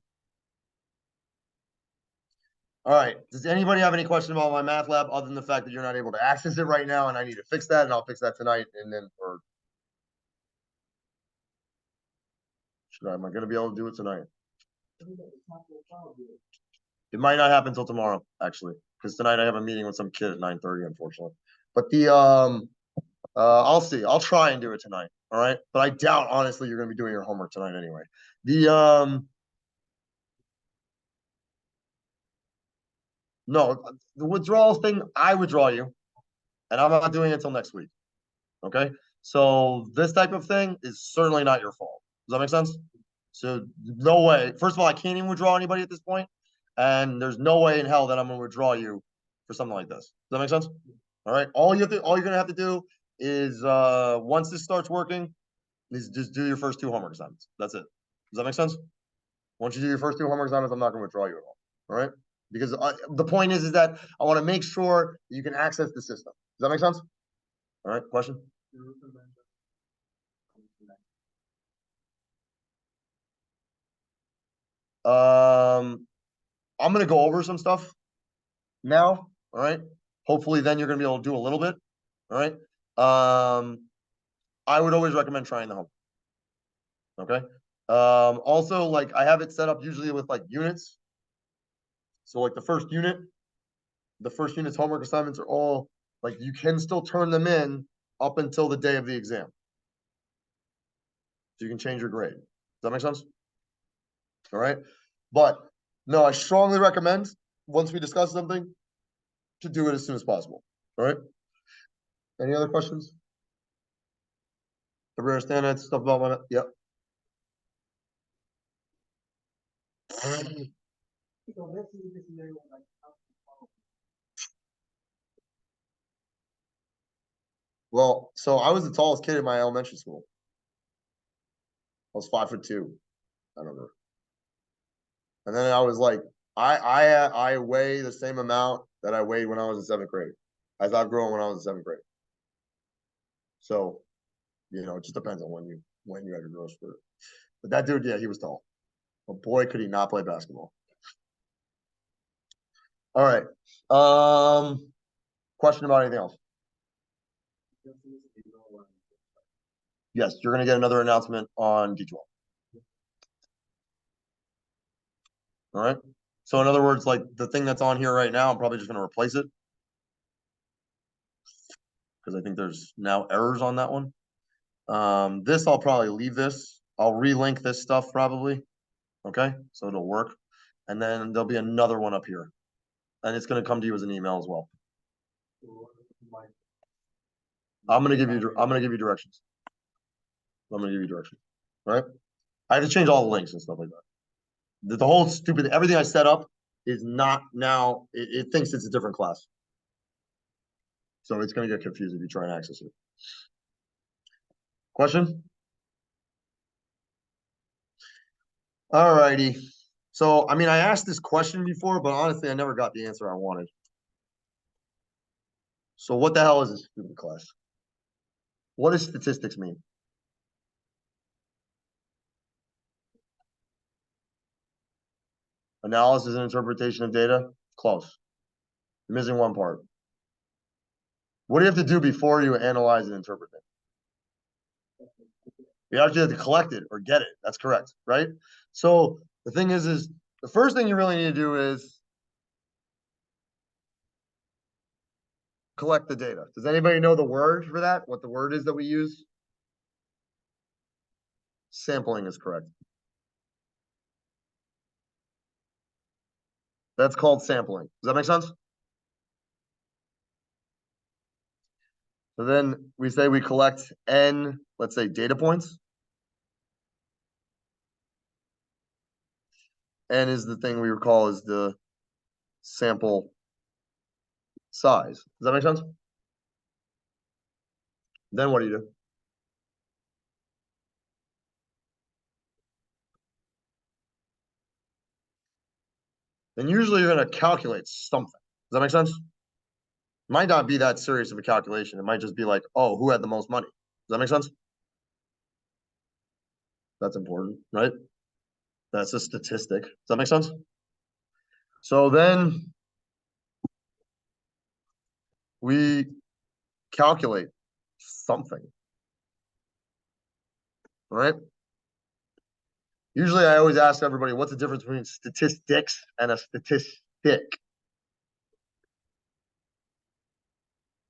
right. Does anybody have any question about my math lab other than the fact that you're not able to access it right now, and I need to fix that, and I'll fix that tonight, and then or am I going to be able to do it tonight? It might not happen until tomorrow, actually, because tonight I have a meeting with some kid at 9:30, unfortunately. But I'll see. I'll try and do it tonight. All right, but I doubt honestly you're going to be doing your homework tonight anyway. No, the withdrawal thing, I withdraw you, and I'm not doing it until next week. Okay, so this type of thing is certainly not your fault. Does that make sense? So no way. First of all, I can't even withdraw anybody at this point, and there's no way in hell that I'm going to withdraw you for something like this. Does that make sense? All right. All you're going to have to do is once this starts working, is just do your first two homework assignments. That's it. Does that make sense? Once you do your first two homework assignments, I'm not going to withdraw you at all. All right. Because the point is that I want to make sure you can access the system. Does that make sense? All right. Question? I'm going to go over some stuff now. All right. Hopefully, then you're going to be able to do a little bit. All right. I would always recommend trying the home. Okay. Also, like I have it set up usually with like units. So like the first unit's homework assignments are all like you can still turn them in up until the day of the exam. So you can change your grade. Does that make sense? All right. But no, I strongly recommend once we discuss something to do it as soon as possible. All right. Any other questions? Everybody understand that stuff about my yep. Well, so I was the tallest kid in my elementary school. I was 5'2". I remember. And then I was like I weigh the same amount that I weighed when I was in seventh grade, as I've grown when I was in seventh grade. So, it just depends on when you had your growth spurt. But that dude, yeah, he was tall. But boy, could he not play basketball. All right. Question about anything else? Yes, you're gonna get another announcement on D12. All right. So in other words, like the thing that's on here right now, I'm probably just gonna replace it because I think there's now errors on that one. This I'll probably leave this. I'll relink this stuff probably. Okay, so it'll work. And then there'll be another one up here. And it's gonna come to you as an email as well. I'm gonna give you directions. I'm gonna give you directions. All right. I have to change all the links and stuff like that. The whole stupid everything I set up is not now, it thinks it's a different class. So it's gonna get confused if you try and access it. Question? All righty. So, I mean, I asked this question before, but honestly, I never got the answer I wanted. So what the hell is this stupid class? What does statistics mean? Analysis and interpretation of data? Close. You're missing one part. What do you have to do before you analyze and interpret it? You actually have to collect it or get it. That's correct, right? So the thing is the first thing you really need to do is collect the data. Does anybody know the word for that? What the word is that we use? Sampling is correct. That's called sampling. Does that make sense? So then we say we collect n, let's say, data points. N is the thing we recall as the sample size. Does that make sense? Then what do you do? Then usually you're going to calculate something. Does that make sense? Might not be that serious of a calculation. It might just be like, oh, who had the most money? Does that make sense? That's important, right? That's a statistic. Does that make sense? So then we calculate something, right? Usually I always ask everybody, what's the difference between statistics and a statistic?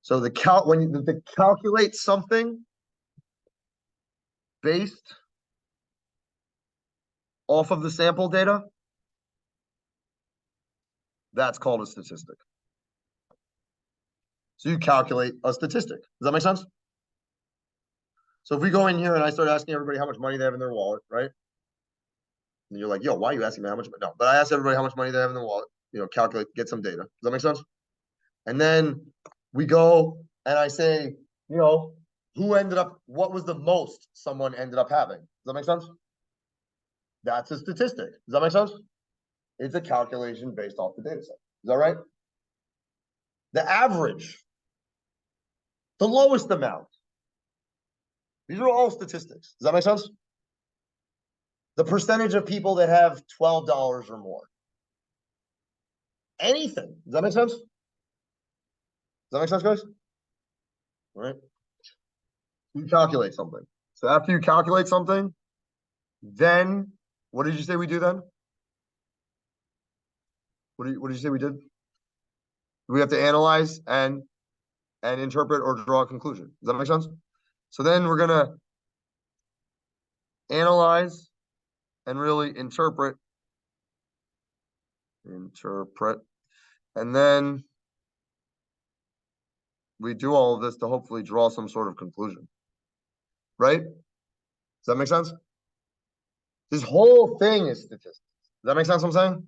So when you calculate something based off of the sample data, that's called a statistic. So you calculate a statistic. Does that make sense? So if we go in here and I start asking everybody how much money they have in their wallet, right? And you're like, yo, why are you asking me how much? No, but I ask everybody how much money they have in their wallet, calculate, get some data. Does that make sense? And then we go and I say, what was the most someone ended up having? Does that make sense? That's a statistic. Does that make sense? It's a calculation based off the data set. Is that right? The average, the lowest amount. These are all statistics. Does that make sense? The percentage of people that have $12 or more. Anything. Does that make sense? Does that make sense, guys? All right. You calculate something. So after you calculate something, then what did you say we do then? What did you say we did? We have to analyze and interpret or draw a conclusion. Does that make sense? So then we're gonna analyze and really interpret, and then we do all of this to hopefully draw some sort of conclusion. Right? Does that make sense? This whole thing is statistics. Does that make sense what I'm saying?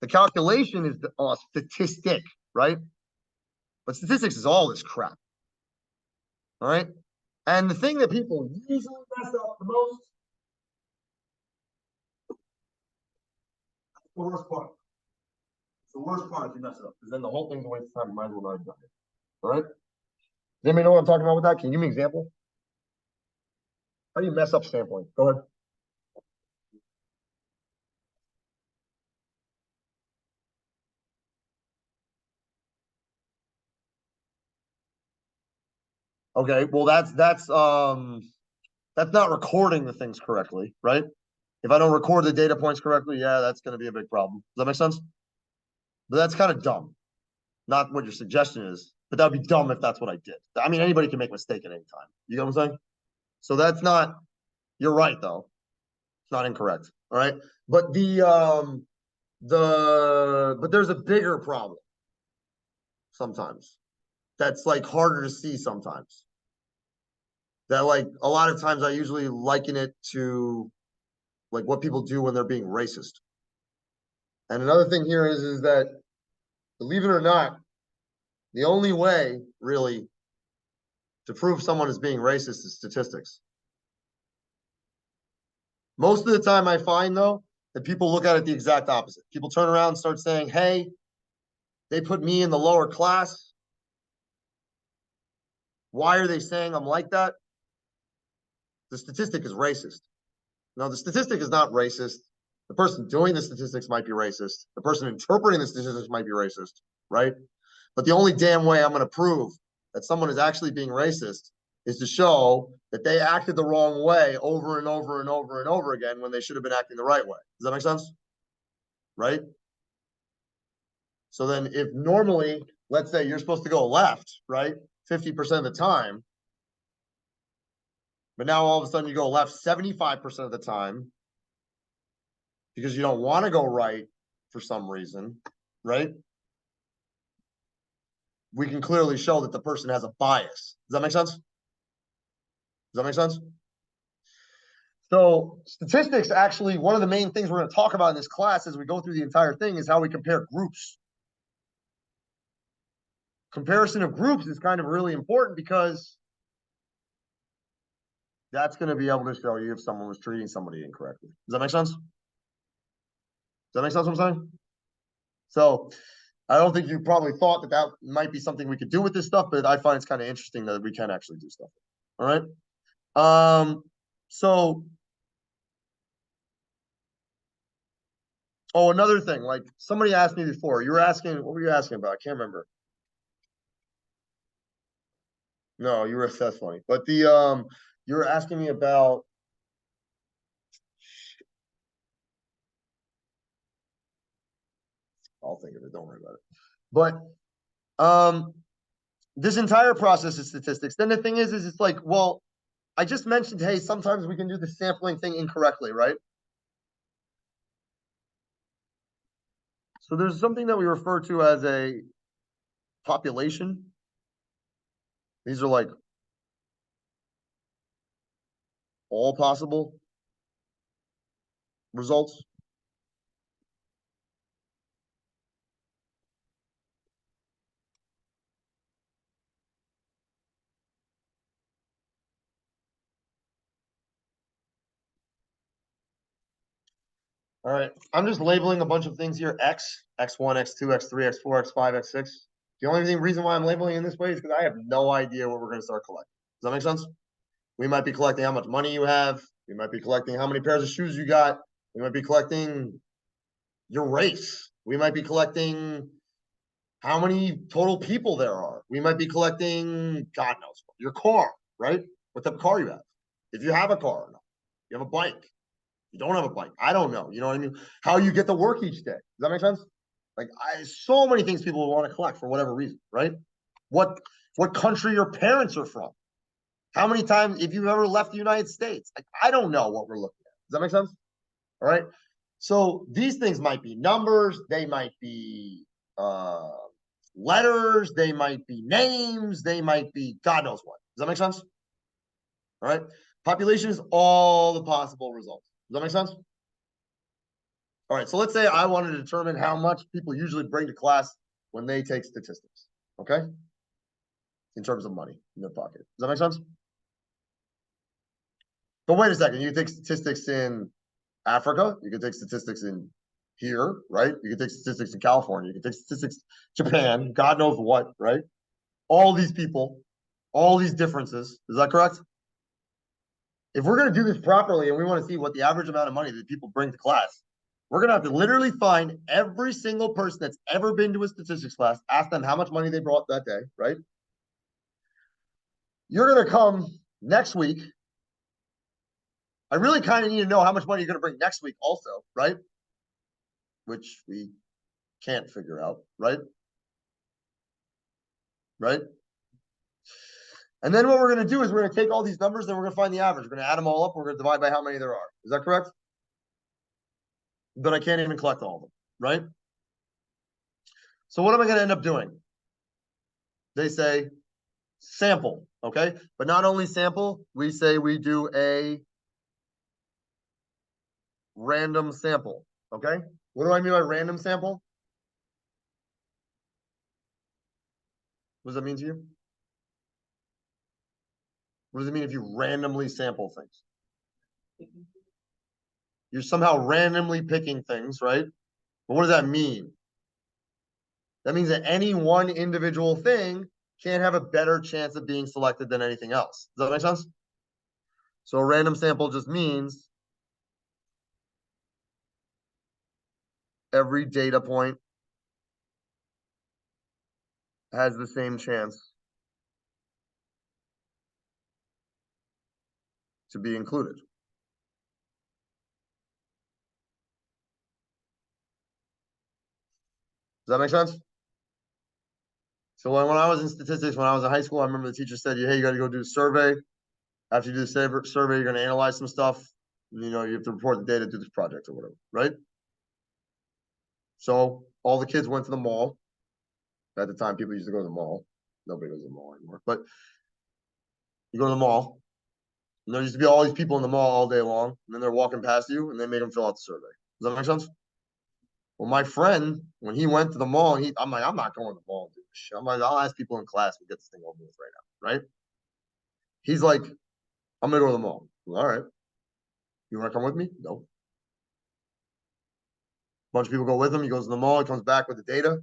The calculation is the statistic, right? But statistics is all this crap. All right? And the thing that people usually mess up the most, that's the worst part. It's the worst part if you mess it up, because then the whole thing's a waste of time. You might as well not have done it. All right? Does anybody know what I'm talking about with that? Can you give me an example? How do you mess up sampling? Go ahead. Okay, well that's not recording the things correctly, right? If I don't record the data points correctly, yeah, that's going to be a big problem. Does that make sense? But that's kind of dumb. Not what your suggestion is, but that'd be dumb if that's what I did. I mean, anybody can make a mistake at any time. You know what I'm saying? So that's not. You're right though. It's not incorrect. All right, but but there's a bigger problem sometimes. That's like harder to see sometimes. That like a lot of times I usually liken it to like what people do when they're being racist. And another thing here is that, believe it or not, the only way really to prove someone is being racist is statistics. Most of the time I find though that people look at it the exact opposite. People turn around and start saying, hey, they put me in the lower class. Why are they saying I'm like that? The statistic is racist. No, the statistic is not racist. The person doing the statistics might be racist. The person interpreting the statistics might be racist, right? But the only damn way I'm going to prove that someone is actually being racist is to show that they acted the wrong way over and over and over and over again when they should have been acting the right way. Does that make sense? Right? So then if normally, let's say you're supposed to go left, right? 50% of the time, but now all of a sudden you go left 75% of the time because you don't want to go right for some reason, right? We can clearly show that the person has a bias. Does that make sense? Does that make sense? So statistics, actually, one of the main things we're going to talk about in this class as we go through the entire thing is how we compare groups. Comparison of groups is kind of really important because that's going to be able to show you if someone was treating somebody incorrectly. Does that make sense? Does that make sense what I'm saying? So I don't think you probably thought that that might be something we could do with this stuff, but I find it's kind of interesting that we can actually do stuff. All right. So, oh, another thing, like somebody asked me before, you were asking, what were you asking about? I can't remember. No, you were, that's funny. But you were asking me about, I'll think of it, don't worry about it. But this entire process is statistics. Then the thing is it's like, well, I just mentioned, hey, sometimes we can do the sampling thing incorrectly, right? So there's something that we refer to as a population. These are like all possible results. All right, I'm just labeling a bunch of things here: X, X1, X2, X3, X4, X5, X6. The only reason why I'm labeling in this way is because I have no idea what we're going to start collecting. Does that make sense? We might be collecting how much money you have. We might be collecting how many pairs of shoes you got. We might be collecting your race. We might be collecting how many total people there are. We might be collecting, God knows, your car, right? What type of car you have. If you have a car or not. You have a bike. You don't have a bike. I don't know. You know what I mean? How you get to work each day. Does that make sense? Like so many things people want to collect for whatever reason, right? What country your parents are from. How many times, if you've ever left the United States, like I don't know what we're looking at. Does that make sense? All right. So these things might be numbers, they might be letters, they might be names, they might be God knows what. Does that make sense? All right. Population is all the possible results. Does that make sense? All right. So let's say I want to determine how much people usually bring to class when they take statistics. Okay. In terms of money in their pocket. Does that make sense? But wait a second. You take statistics in Africa. You can take statistics in here, right? You can take statistics in California, you can take statistics Japan, God knows what, right? All these people, all these differences. Is that correct? If we're going to do this properly and we want to see what the average amount of money that people bring to class, we're going to have to literally find every single person that's ever been to a statistics class, ask them how much money they brought that day, right? You're going to come next week. I really kind of need to know how much money you're going to bring next week also, right? Which we can't figure out, right? Right? And then what we're going to do is we're going to take all these numbers and we're going to find the average. We're going to add them all up. We're going to divide by how many there are. Is that correct? But I can't even collect all of them, right? So what am I going to end up doing? They say sample, okay? But not only sample, we say we do a random sample, okay? What do I mean by random sample? What does that mean to you? What does it mean if you randomly sample things? You're somehow randomly picking things, right? But what does that mean? That means that any one individual thing can't have a better chance of being selected than anything else. Does that make sense? So a random sample just means every data point has the same chance to be included. Does that make sense? So when I was in statistics, when I was in high school, I remember the teacher said, hey, you got to go do a survey. After you do the survey, you're going to analyze some stuff. You have to report the data to this project or whatever, right? So all the kids went to the mall. At the time, people used to go to the mall. Nobody goes to the mall anymore. But you go to the mall, and there used to be all these people in the mall all day long, and then they're walking past you, and they make them fill out the survey. Does that make sense? Well, my friend, when he went to the mall, I'm like, I'm not going to the mall and do this shit. I'm like, I'll ask people in class to get this thing over with right now, right? He's like, I'm gonna go to the mall. Well, all right. You want to come with me? No. A bunch of people go with him. He goes to the mall. He comes back with the data.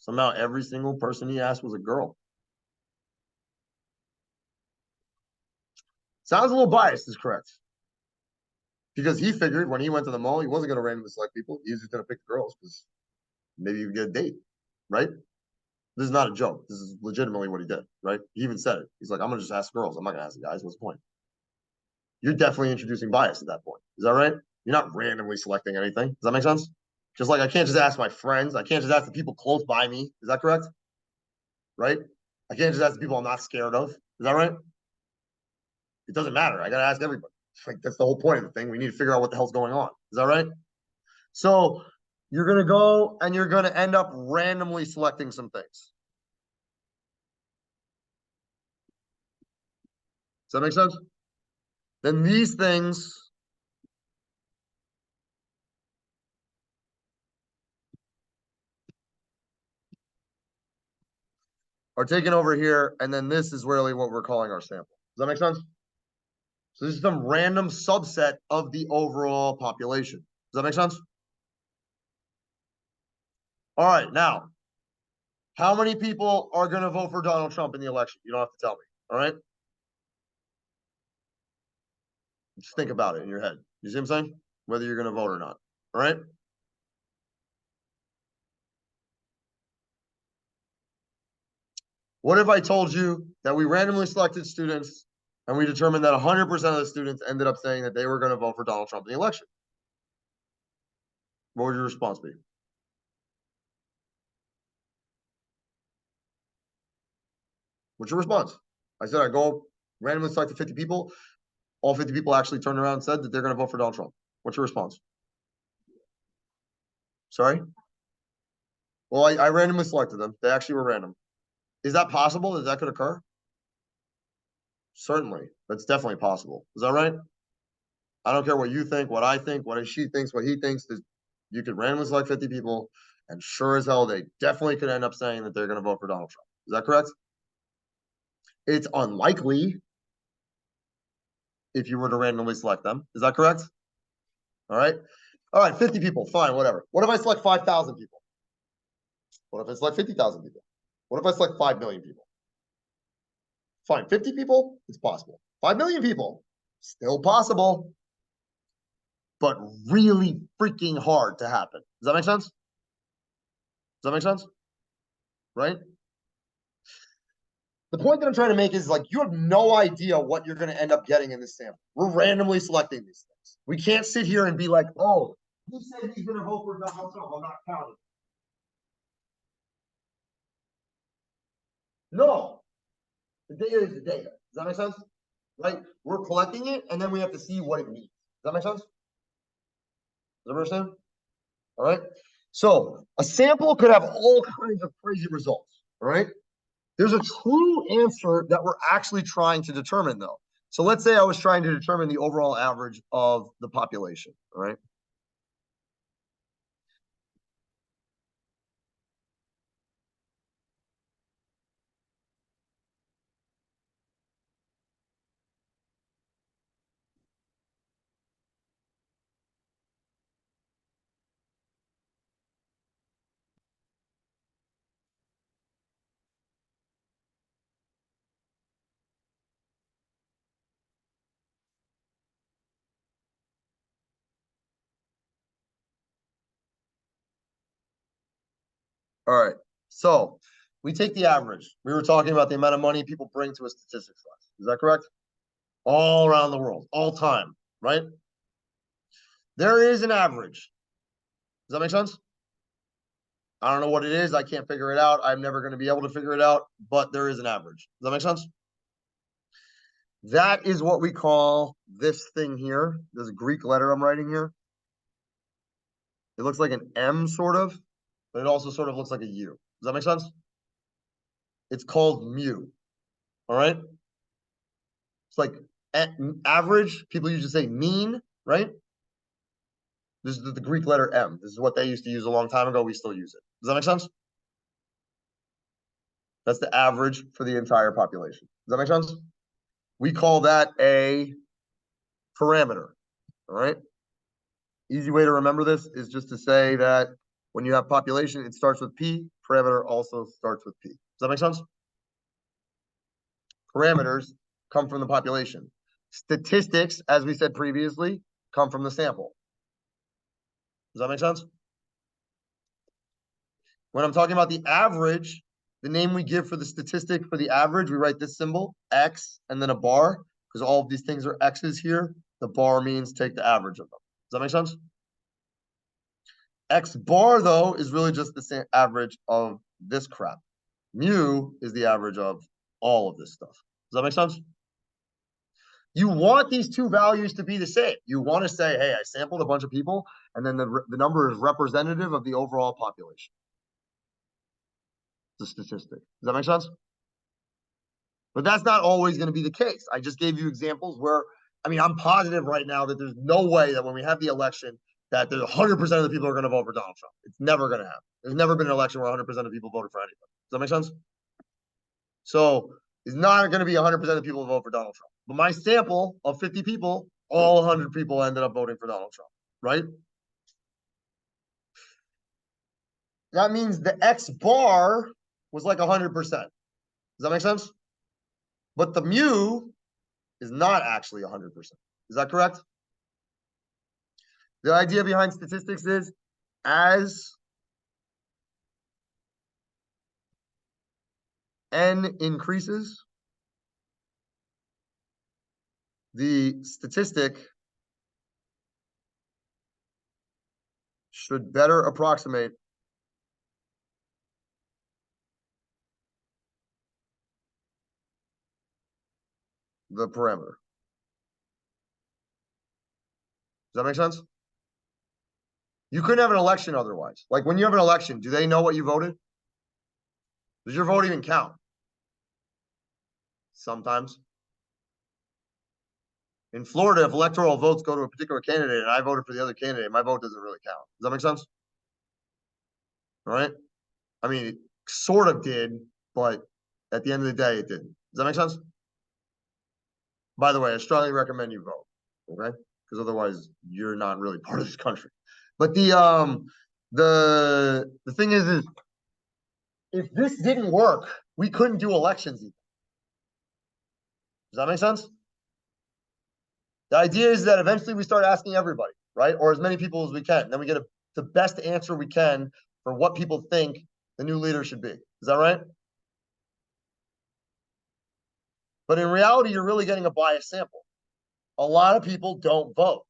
Somehow, every single person he asked was a girl. Sounds a little biased, is correct. Because he figured when he went to the mall, he wasn't going to randomly select people. He was just going to pick the girls because maybe you get a date, right? This is not a joke. This is legitimately what he did, right? He even said it. He's like, I'm going to just ask girls. I'm not going to ask the guys. What's the point? You're definitely introducing bias at that point. Is that right? You're not randomly selecting anything. Does that make sense? Just like I can't just ask my friends. I can't just ask the people close by me. Is that correct? Right? I can't just ask the people I'm not scared of. Is that right? It doesn't matter. I got to ask everybody. Like that's the whole point of the thing. We need to figure out what the hell's going on. Is that right? So you're going to go and you're going to end up randomly selecting some things. Does that make sense? Then these things are taken over here, and then this is really what we're calling our sample. Does that make sense? So this is some random subset of the overall population. Does that make sense? All right, now, how many people are going to vote for Donald Trump in the election? You don't have to tell me. All right? Just think about it in your head. You see what I'm saying? Whether you're going to vote or not. All right? What if I told you that we randomly selected students and we determined that 100% of the students ended up saying that they were going to vote for Donald Trump in the election? What would your response be? What's your response? I said I go randomly select 50 people. All 50 people actually turned around and said that they're going to vote for Donald Trump. What's your response? Sorry? Well, I randomly selected them. They actually were random. Is that possible that that could occur? Certainly. That's definitely possible. Is that right? I don't care what you think, what she thinks, what he thinks. You could randomly select 50 people, and sure as hell, they definitely could end up saying that they're going to vote for Donald Trump. Is that correct? It's unlikely if you were to randomly select them. Is that correct? All right. All right, 50 people, fine, whatever. What if I select 5,000 people? What if I select 50,000 people? What if I select 5 million people? Fine, 50 people, it's possible. 5 million people, still possible, but really freaking hard to happen. Does that make sense? Does that make sense? Right? The point that I'm trying to make is like you have no idea what you're going to end up getting in this sample. We're randomly selecting these things. We can't sit here and be like, oh, he said he's going to vote for Donald Trump. I'm not counting. No, the data is the data. Does that make sense? Right? We're collecting it, and then we have to see what it means. Does that make sense? Does everyone understand? All right. So a sample could have all kinds of crazy results. All right. There's a true answer that we're actually trying to determine, though. So let's say I was trying to determine the overall average of the population. All right. All right. So we take the average. We were talking about the amount of money people bring to a statistics class. Is that correct? All around the world, all time, right? There is an average. Does that make sense? I don't know what it is. I can't figure it out. I'm never going to be able to figure it out, but there is an average. Does that make sense? That is what we call this thing here, this Greek letter I'm writing here. It looks like an M sort of, but it also sort of looks like a U. Does that make sense? It's called mu. All right. It's like average. People usually say mean, right? This is the Greek letter M. This is what they used to use a long time ago. We still use it. Does that make sense? That's the average for the entire population. Does that make sense? We call that a parameter. All right. Easy way to remember this is just to say that when you have population, it starts with P. Parameter also starts with P. Does that make sense? Parameters come from the population. Statistics, as we said previously, come from the sample. Does that make sense? When I'm talking about the average, the name we give for the statistic for the average, we write this symbol, X, and then a bar, because all of these things are X's here. The bar means take the average of them. Does that make sense? X bar, though, is really just the same average of this crap. Mu is the average of all of this stuff. Does that make sense? You want these two values to be the same. You want to say, hey, I sampled a bunch of people, and then the number is representative of the overall population. The statistic. Does that make sense? But that's not always going to be the case. I just gave you examples where, I mean, I'm positive right now that there's no way that when we have the election, that there's 100% of the people are going to vote for Donald Trump. It's never going to happen. There's never been an election where 100% of people voted for anybody. Does that make sense? So it's not going to be 100% of people vote for Donald Trump. But my sample of 50 people, all 100 people ended up voting for Donald Trump, right? That means the X bar was like 100%. Does that make sense? But the mu is not actually 100%. Is that correct? The idea behind statistics is as n increases, the statistic should better approximate the parameter. Does that make sense? You couldn't have an election otherwise. Like when you have an election, do they know what you voted? Does your vote even count? Sometimes. In Florida, if electoral votes go to a particular candidate and I voted for the other candidate, my vote doesn't really count. Does that make sense? All right. I mean, it sort of did, but at the end of the day, it didn't. Does that make sense? By the way, I strongly recommend you vote. Okay. because otherwise you're not really part of this country. But the thing is if this didn't work, we couldn't do elections either. Does that make sense? The idea is that eventually we start asking everybody, right? Or as many people as we can. Then we get the best answer we can for what people think the new leader should be. Is that right? But in reality, you're really getting a biased sample. A lot of people don't vote.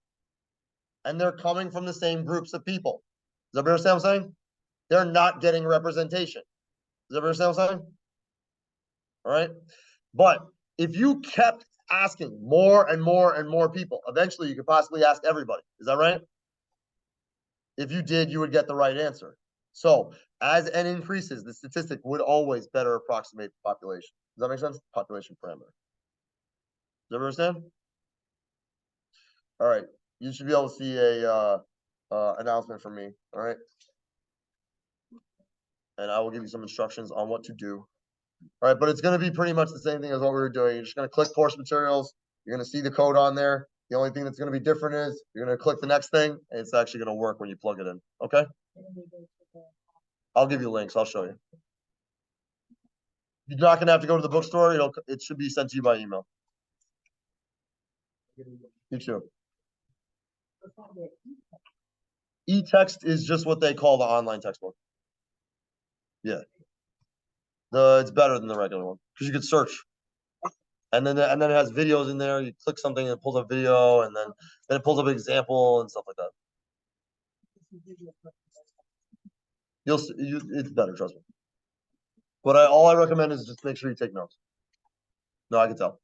And they're coming from the same groups of people. Does everybody understand what I'm saying? They're not getting representation. Does everybody understand what I'm saying? All right. But if you kept asking more and more and more people, eventually you could possibly ask everybody. Is that right? If you did, you would get the right answer. So as n increases, the statistic would always better approximate the population. Does that make sense? Population parameter. Does everyone understand? All right. You should be able to see a announcement from me. All right. And I will give you some instructions on what to do. All right, but it's going to be pretty much the same thing as what we were doing. You're just going to click course materials. You're going to see the code on there. The only thing that's going to be different is you're going to click the next thing, and it's actually going to work when you plug it in. Okay? I'll give you links. I'll show you. You're not going to have to go to the bookstore. It should be sent to you by email. You too. E-text is just what they call the online textbook. Yeah. It's better than the regular one because you could search. And then it has videos in there. You click something and it pulls up video, and then it pulls up an example and stuff like that. It's better, trust me. But all I recommend is just make sure you take notes. No, I can tell.